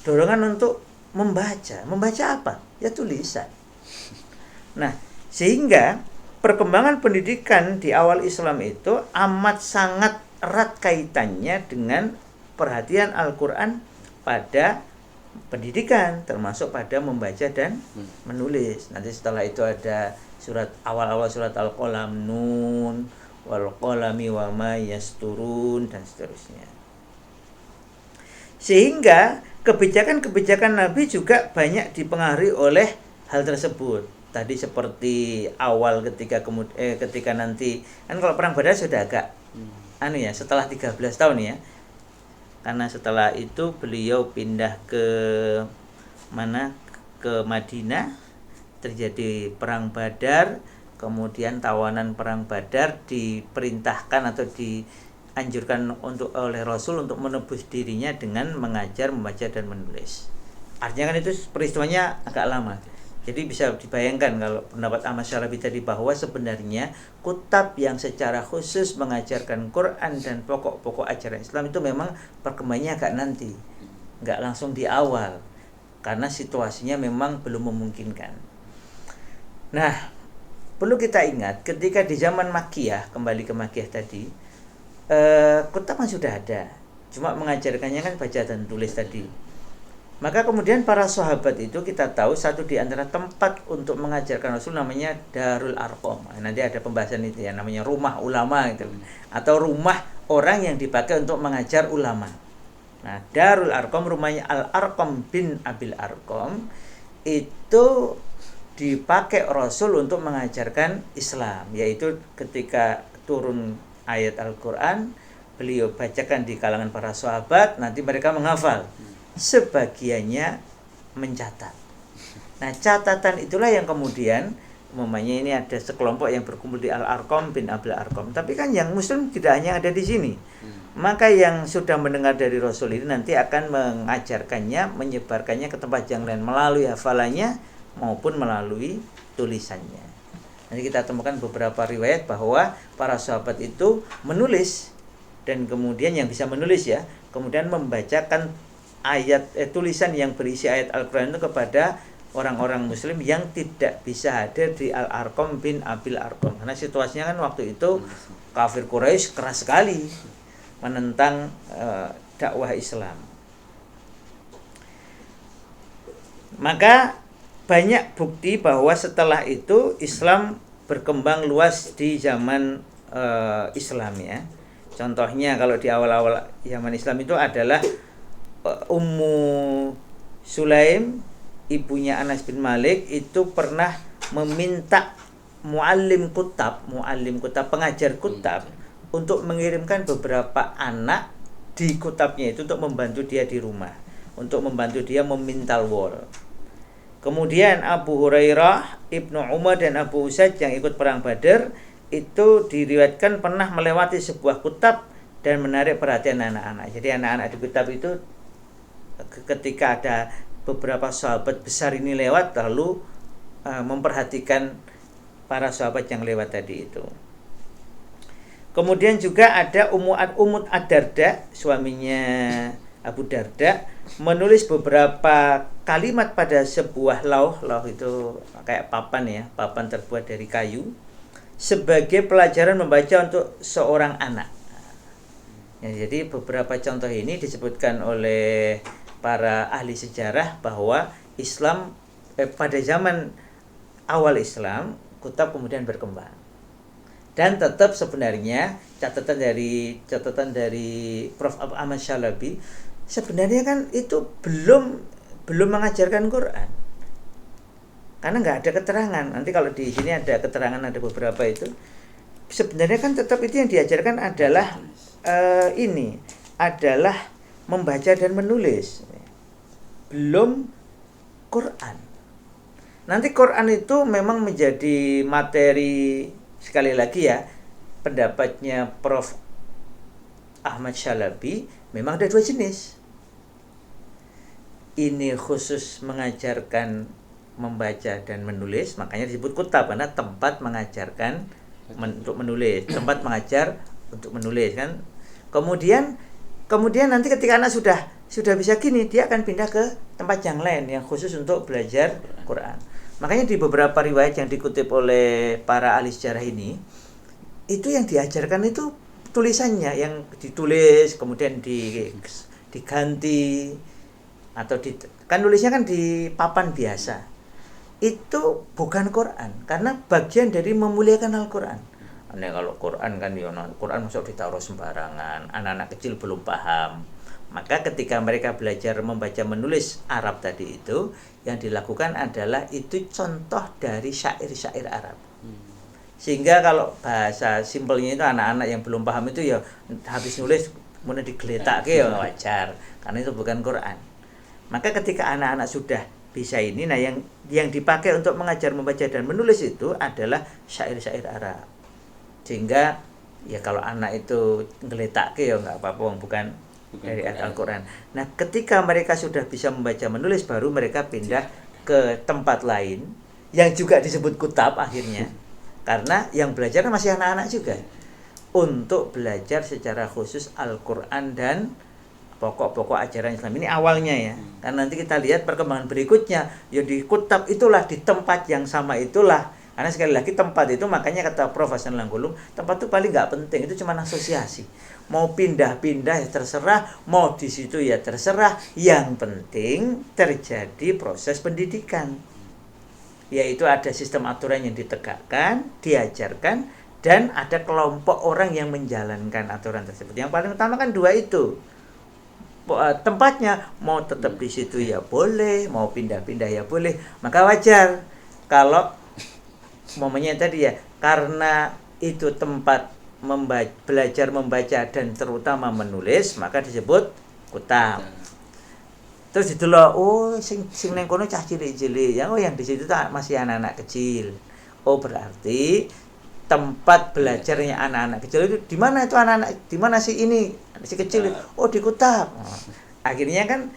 Dorongan untuk membaca. Membaca apa? Ya tulisan. Nah, sehingga perkembangan pendidikan di awal Islam itu amat sangat erat kaitannya dengan perhatian Al-Quran pada pendidikan, termasuk pada membaca dan menulis. Nanti setelah itu ada awal-awal surat Al-Qalam, Nun, wal qalami wa ma yasturun, dan seterusnya. Sehingga kebijakan-kebijakan Nabi juga banyak dipengaruhi oleh hal tersebut. Tadi seperti awal ketika nanti kan kalau perang Badar sudah agak setelah 13 tahun ya. Karena setelah itu beliau pindah ke Madinah, terjadi perang Badar, kemudian tawanan perang Badar diperintahkan atau dianjurkan oleh Rasul untuk menebus dirinya dengan mengajar, membaca dan menulis. Artinya kan itu peristiwanya agak lama. Jadi bisa dibayangkan kalau pendapat Ahmad Syarabi tadi bahwa sebenarnya kutab yang secara khusus mengajarkan Quran dan pokok-pokok ajaran Islam itu memang perkembangannya agak nanti, nggak langsung di awal, karena situasinya memang belum memungkinkan. Nah, perlu kita ingat ketika di zaman Makkiyah, kembali ke Makkiyah tadi, kutab kan sudah ada, cuma mengajarkannya kan baca dan tulis tadi. Maka kemudian para sahabat itu kita tahu satu di antara tempat untuk mengajarkan Rasul namanya Darul Arqam. Nanti ada pembahasan itu ya, namanya rumah ulama gitu, atau rumah orang yang dipakai untuk mengajar ulama. Nah, Darul Arqam, rumahnya Al-Arqam bin Abil Arqam, itu dipakai Rasul untuk mengajarkan Islam, yaitu ketika turun ayat Al-Quran, beliau bacakan di kalangan para sahabat, nanti mereka menghafal, sebagiannya mencatat. Nah, catatan itulah yang kemudian umpamanya ini ada sekelompok yang berkumpul di Al-Arqam bin Abil Arqam, tapi kan yang muslim tidak hanya ada di sini. Maka yang sudah mendengar dari Rasul ini nanti akan mengajarkannya, menyebarkannya ke tempat yang lain melalui hafalannya maupun melalui tulisannya. Nanti kita temukan beberapa riwayat bahwa para sahabat itu menulis, dan kemudian yang bisa menulis ya, kemudian membacakan tulisan yang berisi ayat Al-Quran itu kepada orang-orang muslim yang tidak bisa hadir di Al-Arqam bin Abil Arqam, karena situasinya kan waktu itu kafir Quraisy keras sekali menentang dakwah Islam. Maka banyak bukti bahwa setelah itu Islam berkembang luas di zaman Islam ya. Contohnya kalau di awal-awal zaman Islam itu adalah Ummu Sulaim, ibunya Anas bin Malik, itu pernah meminta muallim kutab, pengajar kutab untuk mengirimkan beberapa anak di kutabnya itu untuk membantu dia di rumah, untuk membantu dia memintal wall. Kemudian Abu Hurairah, Ibnu Umar dan Abu Usaid yang ikut perang Badar itu diriwayatkan pernah melewati sebuah kutab dan menarik perhatian anak-anak. Jadi anak-anak di kutab itu ketika ada beberapa sahabat besar ini lewat lalu memperhatikan para sahabat yang lewat tadi itu. Kemudian juga ada Ummu Ad-Darda, suaminya Abu Darda, menulis beberapa kalimat pada sebuah lauh itu kayak papan ya, papan terbuat dari kayu, sebagai pelajaran membaca untuk seorang anak. Ya, jadi beberapa contoh ini disebutkan oleh para ahli sejarah bahwa Islam pada zaman awal Islam, kutab kemudian berkembang. Dan tetap sebenarnya catatan dari Prof. Ahmad Syalabi, sebenarnya kan itu belum mengajarkan Quran, karena nggak ada keterangan. Nanti kalau di sini ada keterangan, ada beberapa itu. Sebenarnya kan tetap itu yang diajarkan adalah ini adalah membaca dan menulis, belum Quran. Nanti Quran itu memang menjadi materi, sekali lagi ya, pendapatnya Prof. Ahmad Syalabi, memang ada dua jenis. Ini khusus mengajarkan membaca dan menulis, makanya disebut kutab, karena tempat mengajarkan untuk menulis, tempat mengajar untuk menulis kan. Kemudian nanti ketika anak sudah bisa gini, dia akan pindah ke tempat yang lain yang khusus untuk belajar Quran. Makanya di beberapa riwayat yang dikutip oleh para ahli sejarah ini, itu yang diajarkan itu tulisannya, yang ditulis kemudian diganti atau kan nulisnya kan di papan biasa. Itu bukan Quran, karena bagian dari memuliakan Al-Quran. Nah, kalau Quran kan Quran masuk ditaruh sembarangan, anak-anak kecil belum paham. Maka ketika mereka belajar membaca menulis Arab tadi itu, yang dilakukan adalah itu contoh dari syair-syair Arab. Sehingga kalau bahasa simpelnya itu anak-anak yang belum paham itu ya habis nulis kemudian digeletak ya wajar, karena itu bukan Quran. Maka ketika anak-anak sudah bisa ini, nah yang dipakai untuk mengajar membaca dan menulis itu adalah syair-syair Arab. Sehingga ya kalau anak itu ngeletak ya nggak apa-apa, bukan dari Al-Quran. Nah, ketika mereka sudah bisa membaca menulis, baru mereka pindah ke tempat lain yang juga disebut kutab akhirnya. Karena yang belajar masih anak-anak juga, untuk belajar secara khusus Al-Quran dan pokok-pokok ajaran Islam. Ini awalnya ya. Karena nanti kita lihat perkembangan berikutnya, ya di kutab itulah, di tempat yang sama itulah. Karena sekali lagi tempat itu, makanya kata Prof. Hasan Langgulung, tempat itu paling nggak penting, itu cuma asosiasi. Mau pindah-pindah ya terserah, mau di situ ya terserah. Yang penting terjadi proses pendidikan, yaitu ada sistem aturan yang ditegakkan, diajarkan, dan ada kelompok orang yang menjalankan aturan tersebut. Yang paling utama kan dua itu. Tempatnya mau tetap di situ ya boleh, mau pindah-pindah ya boleh. Maka wajar kalau momennya tadi ya, karena itu tempat belajar membaca dan terutama menulis, maka disebut kutab. Terus ditelok, oh sing neng kono cah cilik-cilik, yang di situ masih anak-anak kecil. Oh berarti tempat belajarnya anak-anak kecil itu di mana, itu anak-anak di mana sih ini si kecil? Oh di kutab. Akhirnya kan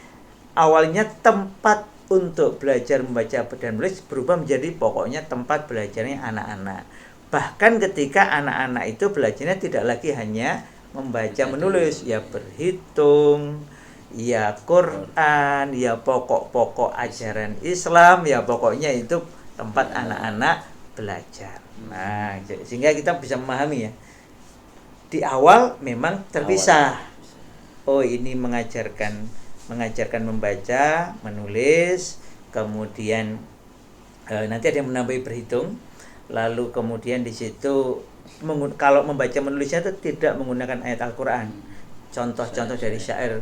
awalnya tempat untuk belajar membaca dan menulis berubah menjadi pokoknya tempat belajarnya anak-anak. Bahkan ketika anak-anak itu belajarnya tidak lagi hanya membaca menulis, ya berhitung, ya Quran, ya pokok-pokok ajaran Islam, ya pokoknya itu tempat anak-anak belajar. Nah, sehingga kita bisa memahami ya, di awal memang terpisah. Oh, ini mengajarkan membaca, menulis, kemudian nanti ada yang menambahi berhitung, lalu kemudian di situ kalau membaca menulisnya itu tidak menggunakan ayat Al-Qur'an. Contoh-contoh dari syair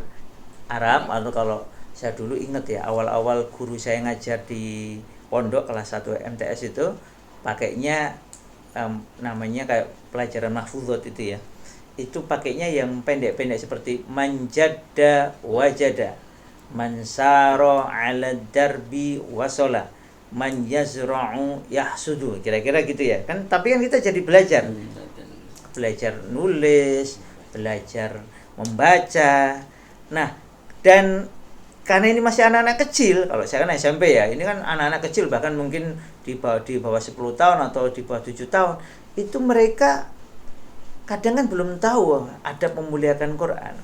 Arab, atau kalau saya dulu ingat ya, awal-awal guru saya ngajar di pondok kelas 1 MTS itu pakainya namanya kayak pelajaran mahfuzat itu ya. Itu pakainya yang pendek-pendek seperti manjada wajada, mansaro ala darbi wasola, man yazra'u yahsudu, kira-kira gitu ya kan. Tapi kan kita jadi belajar nulis, belajar membaca. Nah, dan karena ini masih anak-anak kecil, kalau saya kan SMP ya, ini kan anak-anak kecil, bahkan mungkin di bawah 10 tahun atau di bawah 7 tahun, itu mereka kadang kan belum tahu ada memuliakan Quran.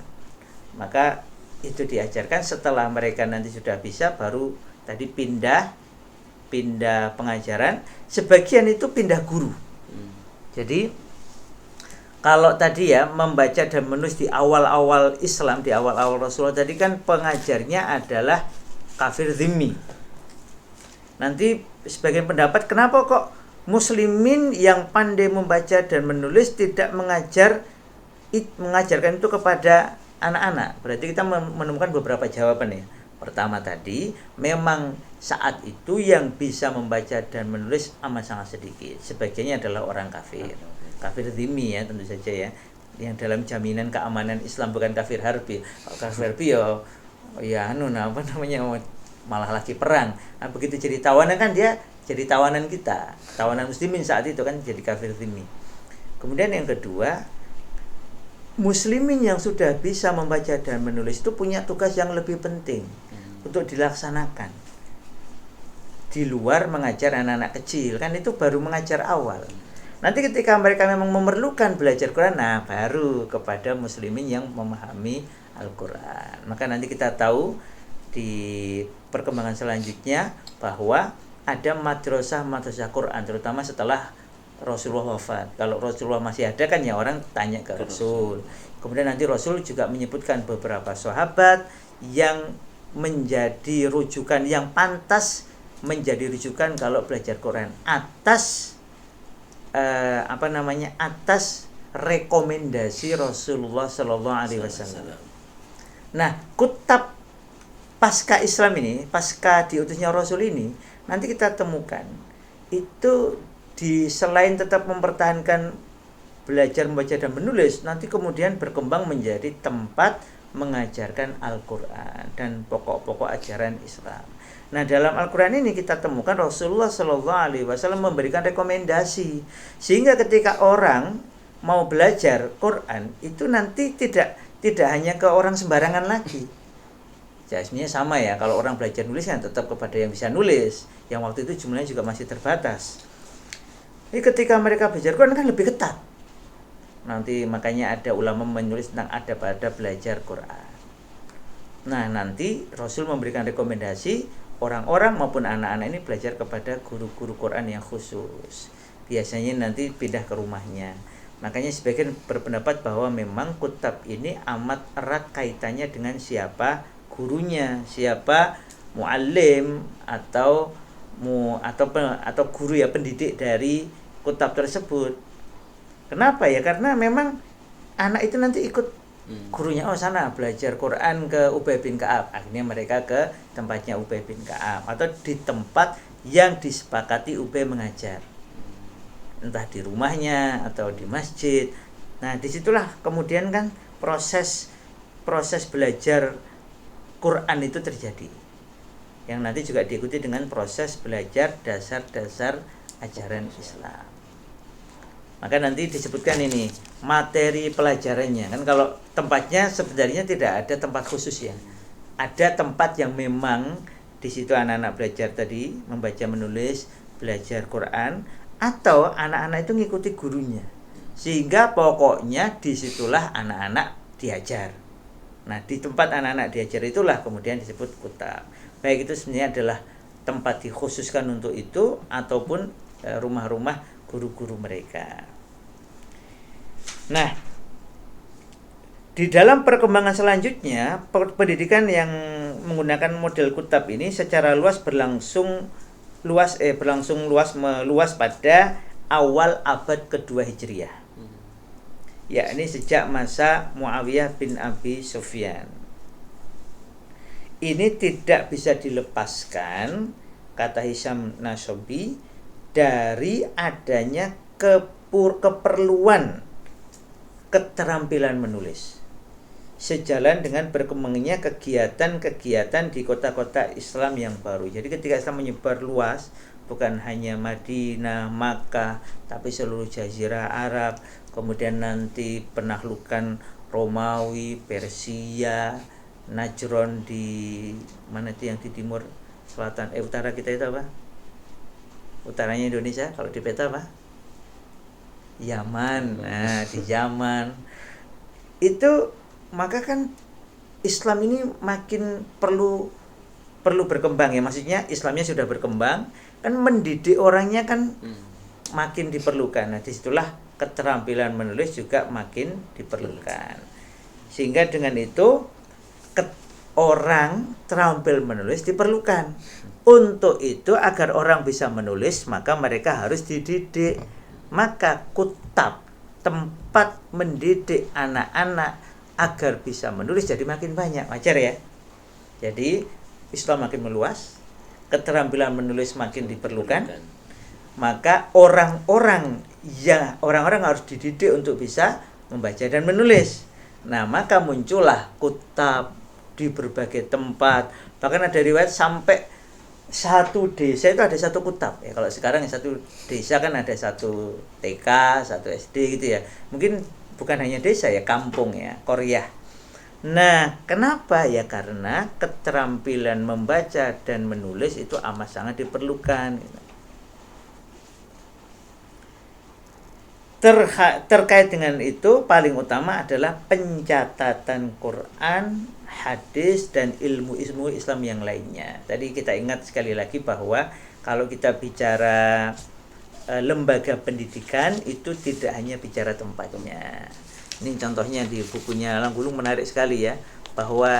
Maka itu diajarkan setelah mereka nanti sudah bisa, baru tadi pindah pengajaran, sebagian itu pindah guru. Jadi kalau tadi ya membaca dan menulis di awal-awal Islam, di awal-awal Rasulullah tadi kan pengajarnya adalah kafir zimmi. Nanti sebagian pendapat kenapa kok muslimin yang pandai membaca dan menulis tidak mengajarkan itu kepada anak-anak. Berarti kita menemukan beberapa jawaban ya. Pertama tadi, memang saat itu yang bisa membaca dan menulis amat sangat sedikit. Sebagiannya adalah orang kafir zimmi ya, tentu saja ya, yang dalam jaminan keamanan Islam, bukan kafir harbi. Kalau kafir harbi malah lagi perang. Nah, begitu jadi tawanan kan dia jadi tawanan kita, tawanan muslimin saat itu kan jadi kafir zimmi. Kemudian yang kedua, muslimin yang sudah bisa membaca dan menulis itu punya tugas yang lebih penting untuk dilaksanakan di luar mengajar anak-anak kecil, kan itu baru mengajar awal. Nanti ketika mereka memang memerlukan belajar Quran, nah baru kepada muslimin yang memahami Al-Quran. Maka nanti kita tahu di perkembangan selanjutnya bahwa ada madrasah Quran, terutama setelah Rasulullah wafat. Kalau Rasulullah masih ada kan ya orang tanya ke Rasul. Kemudian nanti Rasul juga menyebutkan beberapa sahabat yang menjadi rujukan, yang pantas menjadi rujukan kalau belajar Quran atas atas rekomendasi Rasulullah Shallallahu Alaihi Wasallam. Nah, kutab pasca Islam ini, pasca diutusnya Rasul ini, nanti kita temukan itu selain tetap mempertahankan belajar membaca dan menulis, nanti kemudian berkembang menjadi tempat mengajarkan Al-Quran dan pokok-pokok ajaran Islam. Nah, dalam Al-Quran ini kita temukan Rasulullah Shallallahu Alaihi Wasallam memberikan rekomendasi, sehingga ketika orang mau belajar Quran itu nanti tidak hanya ke orang sembarangan lagi. Sebenarnya sama ya, kalau orang belajar nulis kan tetap kepada yang bisa nulis, yang waktu itu jumlahnya juga masih terbatas. Jadi ketika mereka belajar Quran kan lebih ketat. Nanti makanya ada ulama menulis tentang adab-adab belajar Quran. Nah, nanti Rasul memberikan rekomendasi orang-orang maupun anak-anak ini belajar kepada guru-guru Quran yang khusus. Biasanya nanti pindah ke rumahnya. Makanya sebagian berpendapat bahwa memang kutab ini amat erat kaitannya dengan siapa gurunya, siapa muallim atau guru ya, pendidik dari kutab tersebut. Kenapa ya? Karena memang anak itu nanti ikut gurunya, sana belajar Quran ke Ubay bin Ka'ab. Akhirnya mereka ke tempatnya Ubay bin Ka'ab atau di tempat yang disepakati Ubay mengajar, entah di rumahnya atau di masjid. Nah, disitulah kemudian kan proses belajar Quran itu terjadi, yang nanti juga diikuti dengan proses belajar dasar-dasar ajaran Islam. Maka nanti disebutkan ini materi pelajarannya. Kan kalau tempatnya sebenarnya tidak ada tempat khusus ya. Ada tempat yang memang di situ anak-anak belajar tadi membaca menulis, belajar Quran, atau anak-anak itu ngikuti gurunya. Sehingga pokoknya disitulah anak-anak diajar. Nah, di tempat anak-anak diajar itulah kemudian disebut kutab. Baik itu sebenarnya adalah tempat dikhususkan untuk itu ataupun rumah-rumah guru-guru mereka. Nah, Di dalam perkembangan selanjutnya, pendidikan yang menggunakan model kutab ini secara luas meluas pada awal abad kedua Hijriah. Yakni sejak masa Muawiyah bin Abi Sufyan. Ini tidak bisa dilepaskan, kata Hisham Nasobi, dari adanya keperluan keterampilan menulis. Sejalan dengan berkembangnya kegiatan-kegiatan di kota-kota Islam yang baru. Jadi ketika Islam menyebar luas, bukan hanya Madinah, Makkah, tapi seluruh Jazirah Arab, kemudian nanti penaklukan Romawi, Persia, Najran di mana itu yang di timur selatan, utara kita itu apa? Utaranya Indonesia, kalau di peta apa? Yaman. Nah, di Yaman itu, maka kan Islam ini makin perlu berkembang ya. Maksudnya Islamnya sudah berkembang, kan mendidik orangnya kan makin diperlukan. Nah, disitulah keterampilan menulis juga makin diperlukan. Sehingga dengan itu orang terampil menulis diperlukan. Untuk itu, agar orang bisa menulis, maka mereka harus dididik. Maka kutab, tempat mendidik anak-anak agar bisa menulis, jadi makin banyak. Wajar ya. Jadi Islam makin meluas, keterampilan menulis makin diperlukan, maka orang-orang harus dididik untuk bisa membaca dan menulis. Nah, maka muncullah kutab di berbagai tempat. Bahkan ada riwayat sampai satu desa itu ada satu kutab ya. Kalau sekarang satu desa kan ada satu TK, satu SD gitu ya. Mungkin bukan hanya desa ya, kampung ya, Korea. Nah, kenapa ya? Karena keterampilan membaca dan menulis itu amat sangat diperlukan. Terkait dengan itu, paling utama adalah pencatatan Quran, hadis, dan ilmu Islam yang lainnya. Tadi kita ingat sekali lagi bahwa kalau kita bicara lembaga pendidikan itu tidak hanya bicara tempatnya. Ini contohnya di bukunya Langgulung menarik sekali ya, bahwa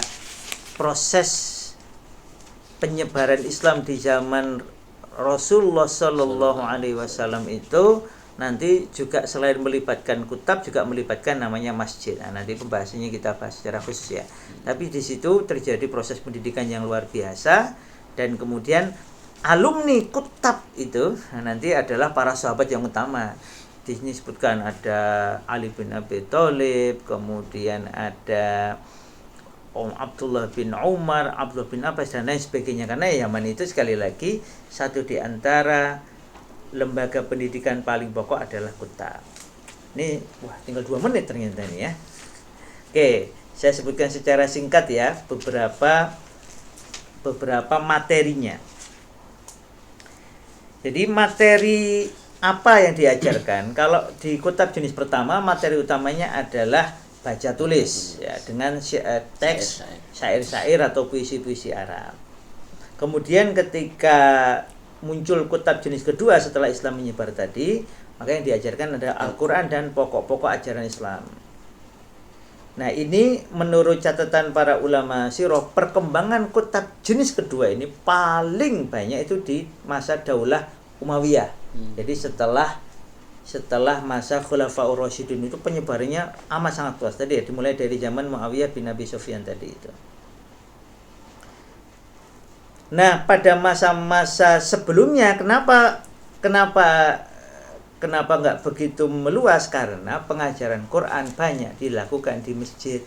proses penyebaran Islam di zaman Rasulullah Shallallahu Alaihi Wasallam itu nanti juga selain melibatkan kutab juga melibatkan namanya masjid. Nah, nanti pembahasannya kita bahas secara khusus ya. Tapi di situ terjadi proses pendidikan yang luar biasa, dan kemudian alumni kutab itu nanti adalah para sahabat yang utama. Di sini disebutkan ada Ali bin Abi Thalib, kemudian ada Abdullah bin Umar, Abdullah bin Abbas, dan lain sebagainya. Karena Yaman itu sekali lagi satu di antara lembaga pendidikan paling pokok adalah kutab. Ini tinggal 2 menit ternyata ini ya. Oke, saya sebutkan secara singkat ya beberapa materinya. Jadi materi apa yang diajarkan? Kalau di kutab jenis pertama, materi utamanya adalah baca tulis ya, dengan teks syair-syair atau puisi-puisi Arab. Kemudian ketika muncul kutab jenis kedua setelah Islam menyebar tadi, maka yang diajarkan adalah Al-Quran dan pokok-pokok ajaran Islam. Nah, ini menurut catatan para ulama sirah, perkembangan kutab jenis kedua ini paling banyak itu di masa Daulah Umayyah. Jadi setelah masa Khulafaur Rasyidun itu penyebarannya amat sangat luas tadi ya, dimulai dari zaman Muawiyah bin Abi Sufyan tadi itu. Nah, pada masa-masa sebelumnya kenapa nggak begitu meluas? Karena pengajaran Quran banyak dilakukan di masjid.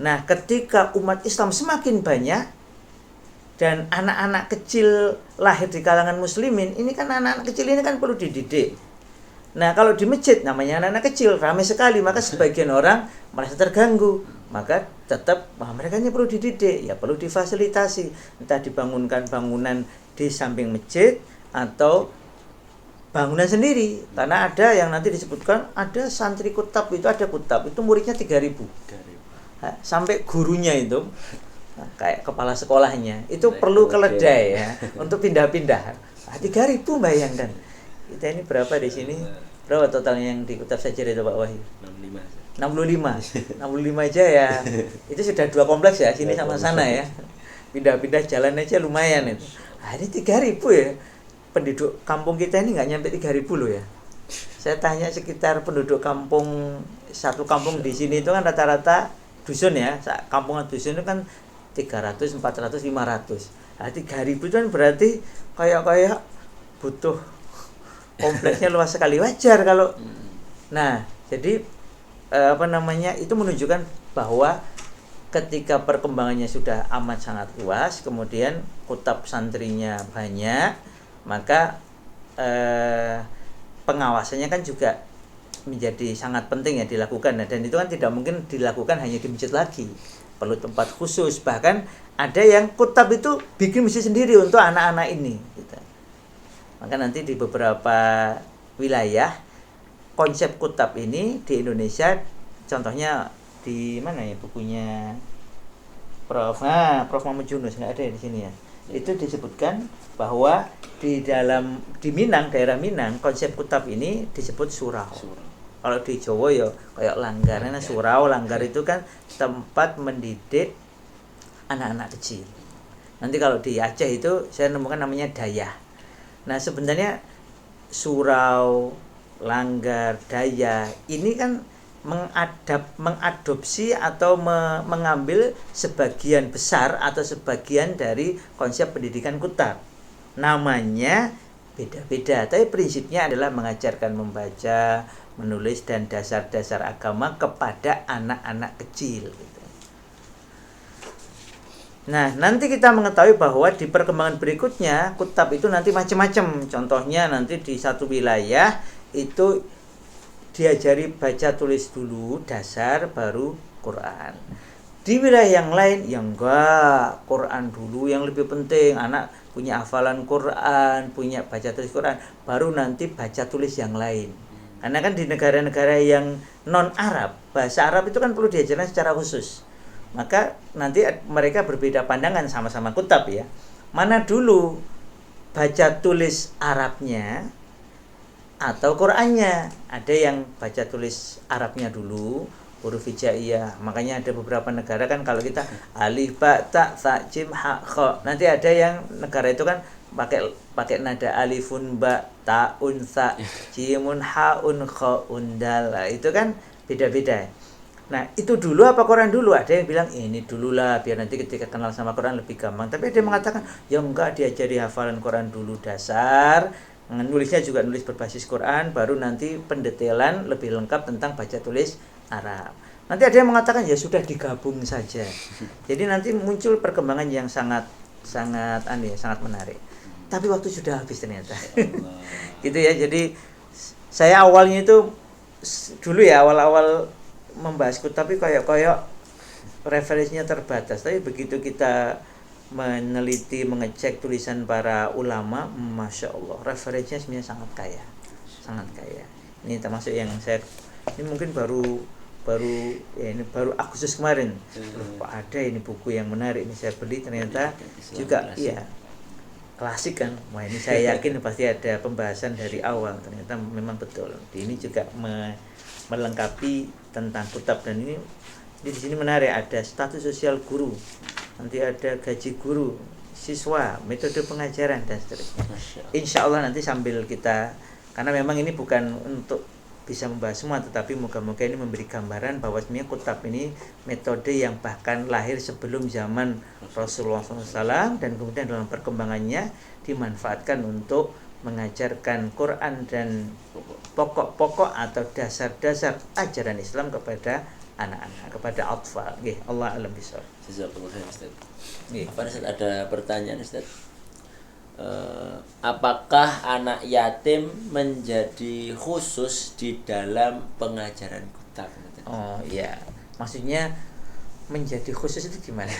Nah, ketika umat Islam semakin banyak dan anak-anak kecil lahir di kalangan muslimin, ini kan anak-anak kecil ini kan perlu dididik. Nah, kalau di masjid namanya anak-anak kecil ramai sekali, maka sebagian orang merasa terganggu. Maka tetap mereka ini perlu dididik, ya perlu difasilitasi, entah dibangunkan bangunan di samping masjid atau bangunan sendiri. Karena ada yang nanti disebutkan ada santri kutab itu, ada kutab itu muridnya 3.000. Sampai gurunya itu kayak kepala sekolahnya itu perlu keledai ya untuk pindah-pindah. 3.000 bayangkan. Kita ini berapa di sini? Berapa totalnya yang di Kutab Sajar itu Pak Wahyu? 65. 65 aja ya. Itu sudah 2 kompleks ya, sini sama sana ya. Pindah-pindah jalan aja lumayan itu. Ah, ini 3.000 ya. Penduduk kampung kita ini nggak nyampe 3.000 loh ya. Saya tanya sekitar penduduk kampung, satu kampung di sini itu kan rata-rata dusun ya. Kampungan dusun itu kan 300, 400, 500. Nah, 3.000 itu kan berarti kayak butuh kompleksnya luas sekali, wajar kalau. Nah, jadi itu menunjukkan bahwa ketika perkembangannya sudah amat sangat luas, kemudian kutab santrinya banyak, maka pengawasannya kan juga menjadi sangat penting ya dilakukan. Dan itu kan tidak mungkin dilakukan hanya di masjid lagi, perlu tempat khusus. Bahkan ada yang kutab itu bikin masjid sendiri untuk anak-anak ini gitu. Maka nanti di beberapa wilayah konsep kutab ini di Indonesia, contohnya di mana ya bukunya Prof Muhammad Yunus, nggak ada di sini ya. Itu disebutkan bahwa di Minang, daerah Minang, konsep kutab ini disebut surau. Kalau di Jawa ya kayak langgar. Nah, surau, langgar itu kan tempat mendidik anak-anak kecil. Nanti kalau di Aceh itu saya nemukan namanya dayah. Nah, sebenarnya surau, langgar, dayah ini kan mengadopsi atau mengambil sebagian besar atau sebagian dari konsep pendidikan kutab. Namanya beda-beda, tapi prinsipnya adalah mengajarkan membaca, menulis dan dasar-dasar agama kepada anak-anak kecil. Nah, nanti kita mengetahui bahwa di perkembangan berikutnya kutab itu nanti macam-macam. Contohnya nanti di satu wilayah itu diajari baca tulis dulu dasar, baru Quran. Di wilayah yang lain yang enggak, Quran dulu yang lebih penting. Anak punya hafalan Quran, punya baca tulis Quran, baru nanti baca tulis yang lain. Karena kan di negara-negara yang non Arab, bahasa Arab itu kan perlu diajarkan secara khusus. Maka nanti mereka berbeda pandangan sama-sama kutab ya. Mana dulu baca tulis Arabnya atau Qur'annya? Ada yang baca tulis Arabnya dulu, huruf hijaiyah. Makanya ada beberapa negara kan kalau kita alif ba ta tha jim ha kha. Nanti ada yang negara itu kan pakai nada alifun ba taun tha jimun haun khaun dal. Itu kan beda-beda. Nah, itu dulu apa Quran dulu? Ada yang bilang ini dulu lah, biar nanti ketika kenal sama Quran lebih gampang. Tapi ada yang mengatakan ya enggak, diajari hafalan Quran dulu dasar, nulisnya juga nulis berbasis Quran, baru nanti pendetailan lebih lengkap tentang baca tulis Arab. Nanti ada yang mengatakan ya sudah digabung saja. Jadi nanti muncul perkembangan yang sangat menarik. Tapi waktu sudah habis ternyata. Gitu ya. Jadi saya awalnya itu dulu ya awal-awal membahas kutab, tapi kayak referensinya terbatas. Tapi begitu kita meneliti, mengecek tulisan para ulama, masya Allah, referensinya sebenarnya sangat kaya. Ini termasuk yang ini mungkin baru Agustus kemarin. Ada ini buku yang menarik, ini saya beli, ternyata juga iya klasik kan. Wah, ini saya yakin pasti ada pembahasan dari awal. Ternyata memang betul. Ini juga melengkapi tentang kutab. Dan ini di sini menarik, ada status sosial guru, nanti ada gaji guru, siswa, metode pengajaran dan seterusnya. Insya Allah nanti sambil kita, karena memang ini bukan untuk bisa membahas semua, tetapi moga-moga ini memberi gambaran bahwa sebenarnya kutab ini metode yang bahkan lahir sebelum zaman Rasulullah SAW, dan kemudian dalam perkembangannya dimanfaatkan untuk mengajarkan Quran dan pokok-pokok atau dasar-dasar ajaran Islam kepada anak-anak, kepada atfal. Nggih, Allah alam bisawab. Jazakallahu khairan Ustaz. Apa Ustaz, ada pertanyaan Ustaz? Apakah anak yatim menjadi khusus di dalam pengajaran kutab? Oh iya, maksudnya menjadi khusus itu gimana?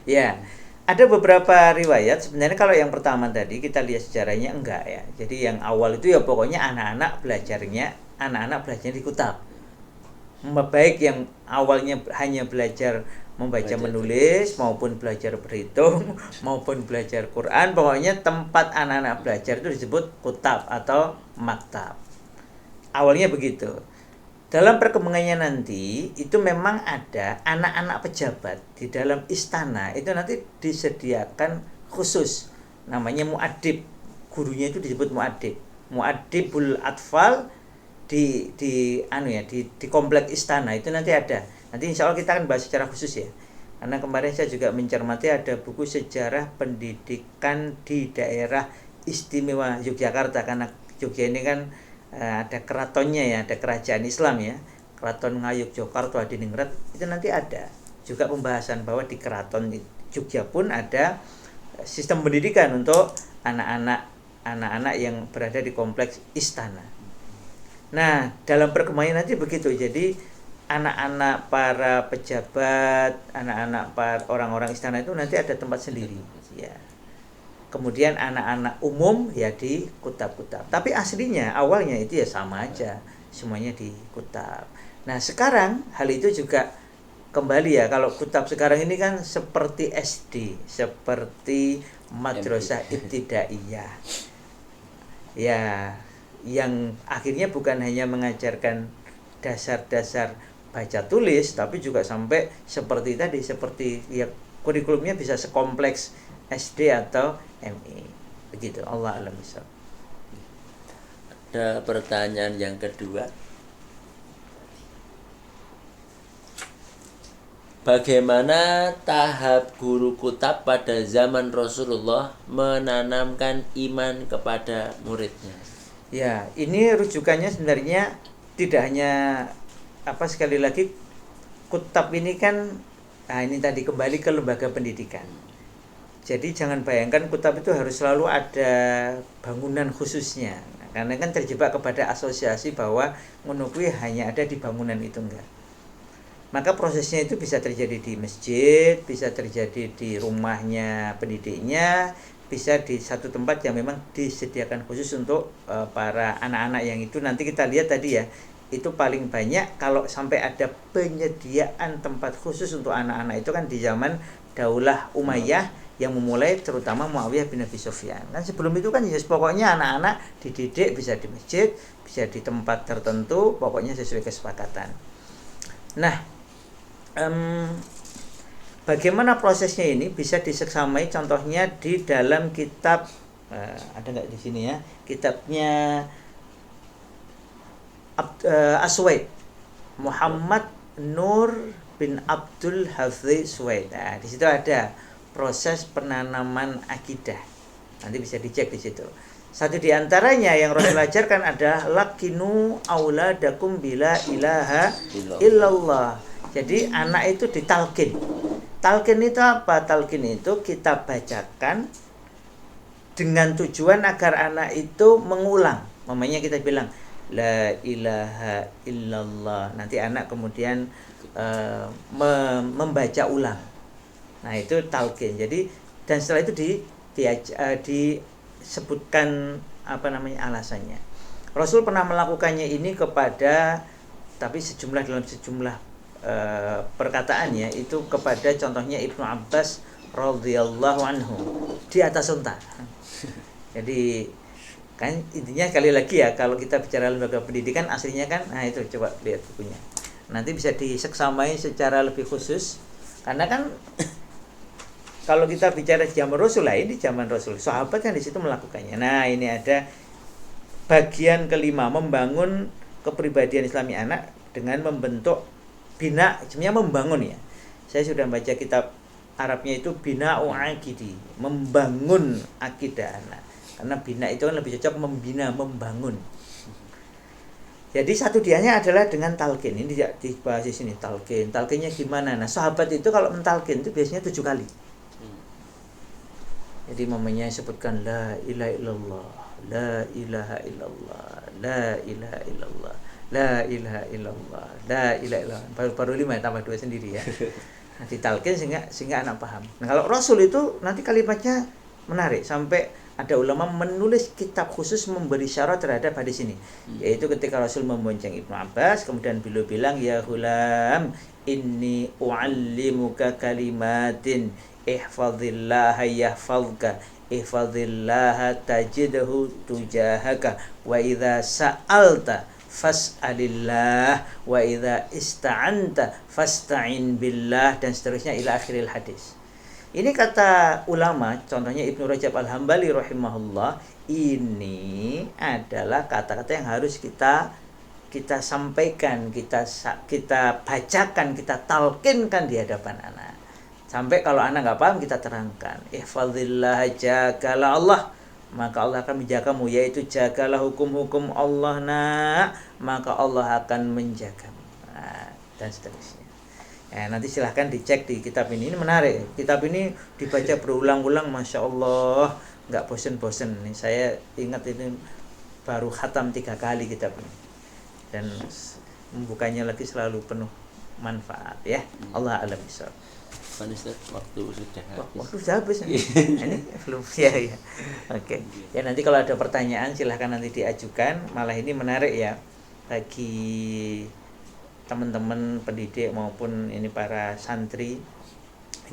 Ya, ada beberapa riwayat. Sebenarnya kalau yang pertama tadi kita lihat sejarahnya enggak ya. Jadi yang awal itu ya pokoknya anak-anak belajarnya di kutab. Baik yang awalnya hanya belajar membaca Belajar menulis maupun belajar berhitung maupun belajar Quran. Pokoknya tempat anak-anak belajar itu disebut kutab atau maktab. Awalnya begitu. Dalam perkembangannya nanti itu memang ada anak-anak pejabat di dalam istana itu nanti disediakan khusus namanya muadib. Gurunya itu disebut muadib. Muadibul atfal di komplek istana itu nanti ada. Nanti insya Allah kita akan bahas secara khusus ya. Karena kemarin saya juga mencermati ada buku sejarah pendidikan di daerah istimewa Yogyakarta. Karena Jogja ini kan ada keratonnya ya, ada kerajaan Islam ya. Keraton Ngayuk Jogarta Hadiningrat itu nanti ada juga pembahasan bahwa di keraton Jogja pun ada sistem pendidikan untuk anak-anak yang berada di kompleks istana. Nah, dalam perkembangan nanti begitu. Jadi anak-anak para pejabat, anak-anak para orang-orang istana itu nanti ada tempat sendiri ya. Kemudian anak-anak umum ya di kutab-kutab. Tapi aslinya awalnya itu ya sama aja, semuanya di kutab. Nah, sekarang hal itu juga kembali ya. Kalau kutab sekarang ini kan seperti SD, seperti madrasah ibtidaiyah. Ya, yang akhirnya bukan hanya mengajarkan dasar-dasar baca tulis, tapi juga sampai seperti tadi, seperti ya kurikulumnya bisa sekompleks SD atau MI. Begitu. Allah alam bisawab. Ada pertanyaan yang kedua. Bagaimana tahap guru kutab pada zaman Rasulullah menanamkan iman kepada muridnya? Ya, ini rujukannya sebenarnya tidak hanya sekali lagi kutab ini kan ini tadi kembali ke lembaga pendidikan. Jadi jangan bayangkan kutab itu harus selalu ada bangunan khususnya. Karena kan terjebak kepada asosiasi bahwa menukui hanya ada di bangunan itu, enggak. Maka prosesnya itu bisa terjadi di masjid, bisa terjadi di rumahnya pendidiknya, bisa di satu tempat yang memang disediakan khusus untuk para anak-anak yang itu. Nanti kita lihat tadi ya, itu paling banyak kalau sampai ada penyediaan tempat khusus untuk anak-anak itu kan di zaman Daulah Umayyah yang memulai terutama Muawiyah bin Abi Sufyan. Kan sebelum itu kan ya pokoknya anak-anak dididik bisa di masjid, bisa di tempat tertentu, pokoknya sesuai kesepakatan. Nah, bagaimana prosesnya ini bisa diseksamai contohnya di dalam kitab ada nggak di sini ya, kitabnya Aswaid, Muhammad Nur bin Abdul Hafiz Suwaid. Nah, di situ ada proses penanaman akidah. Nanti bisa dicek di situ. Satu di antaranya yang Rasul ajarkan adalah lakinu auladakum bila ilaha illallah. Jadi anak itu ditalkin. Talkin itu apa? Talkin itu kita bacakan dengan tujuan agar anak itu mengulang. Mamanya kita bilang la ilaha illallah. Nanti anak kemudian membaca ulang. Nah, itu talqin. Jadi dan setelah itu disebutkan alasannya. Rasul pernah melakukannya ini kepada dalam sejumlah perkataannya itu kepada contohnya Ibnu Abbas radhiyallahu anhu di atas unta. Jadi kan intinya sekali lagi ya, kalau kita bicara lembaga pendidikan aslinya kan, nah itu coba lihat bukunya. Nanti bisa diseksamai secara lebih khusus karena kan kalau kita bicara zaman Rasul lain, di zaman Rasul sahabat kan di situ melakukannya. Nah, ini ada bagian kelima, membangun kepribadian Islami anak dengan membentuk bina, sebenarnya membangun ya. Saya sudah baca kitab Arabnya itu bina'u aqidi, membangun akidah anak. Karena bina itu kan lebih cocok membina, membangun. Jadi satu dianya adalah dengan talqin. Ini dibahas di sini talqin. Talqinnya gimana? Nah, sahabat itu kalau mentalqin itu biasanya 7 kali. Jadi mamanya sebutkan la ilaha illallah, la ilaha illallah, la ilaha illallah, la ilaha illallah, la ilaha illallah. Baru 5 tambah 2 sendiri ya. Nanti talqin sehingga anak paham. Nah, kalau Rasul itu nanti kalimatnya menarik sampai ada ulama menulis kitab khusus memberi syarat terhadap hadis ini, yaitu ketika Rasul membonceng Ibnu Abbas, kemudian beliau bilang, ya hulam inni u'allimuka kalimatin ihfazillaha yahfazka ihfazillaha tajidhu tujahaka wa idza sa'alta fas'alillah wa idza ista'anta fasta'in billah, dan seterusnya ila akhiril hadis. Ini kata ulama, contohnya Ibnu Rajab Al-Hambali rahimahullah, ini adalah kata-kata yang harus kita sampaikan, kita bacakan, kita talqinkan di hadapan anak. Sampai kalau anak nggak paham, kita terangkan. Ihfazillah, jagalah Allah, maka Allah akan menjagamu, yaitu jagalah hukum-hukum Allah, maka Allah akan menjagamu. Nah, dan seterusnya. Ya, nanti silahkan dicek di kitab ini menarik. Kitab ini dibaca berulang-ulang, masya Allah, nggak bosen-bosen. Nih saya ingat ini baru khatam 3 kali kitab ini, dan membukanya lagi selalu penuh manfaat ya. Allah alam bisawab. Waktu sudah habis. Waktu sudah habis. Ini belum ya. Oke. Ya nanti kalau ada pertanyaan silahkan nanti diajukan. Malah ini menarik ya bagi teman-teman pendidik maupun ini para santri.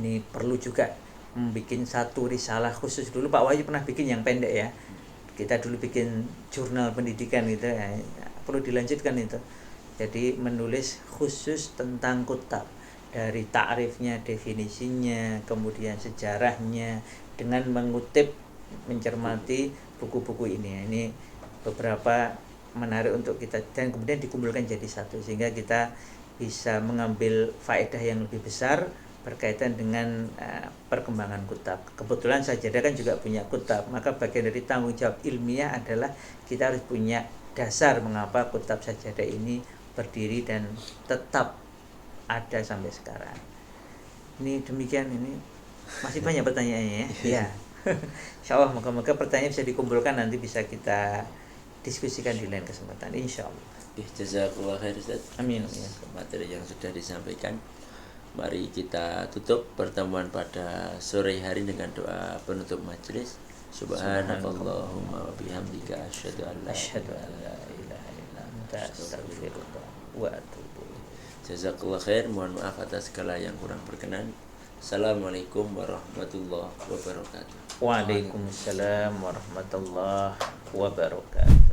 Ini perlu juga membuat satu risalah khusus. Dulu Pak Wahyu pernah bikin yang pendek ya. Kita dulu bikin jurnal pendidikan gitu ya. Perlu dilanjutkan itu. Jadi menulis khusus tentang kutab, dari ta'rifnya, definisinya, kemudian sejarahnya, dengan mengutip, mencermati buku-buku ini. Ini beberapa menarik untuk kita, dan kemudian dikumpulkan jadi satu, sehingga kita bisa mengambil faedah yang lebih besar berkaitan dengan perkembangan kutab. Kebetulan Sajadah kan juga punya kutab, maka bagian dari tanggung jawab ilmiah adalah kita harus punya dasar mengapa kutab Sajadah ini berdiri dan tetap ada sampai sekarang. Ini demikian, ini masih banyak pertanyaannya ya. Insyaallah moga-moga pertanyaan bisa dikumpulkan, nanti bisa kita diskusikan di lain kesempatan insyaallah. Jazakallah khair Ustaz. Amin. Materi yang sudah disampaikan. Mari kita tutup pertemuan pada sore hari dengan doa penutup majelis. Subhanakallahumma wa bihamdika asyhadu an la ilaha illa anta astaghfiruka wa atubu ilaik. Jazakallah khair, mohon maaf atas segala yang kurang berkenan. Assalamualaikum warahmatullahi wabarakatuh. Waalaikumsalam warahmatullahi wabarakatuh.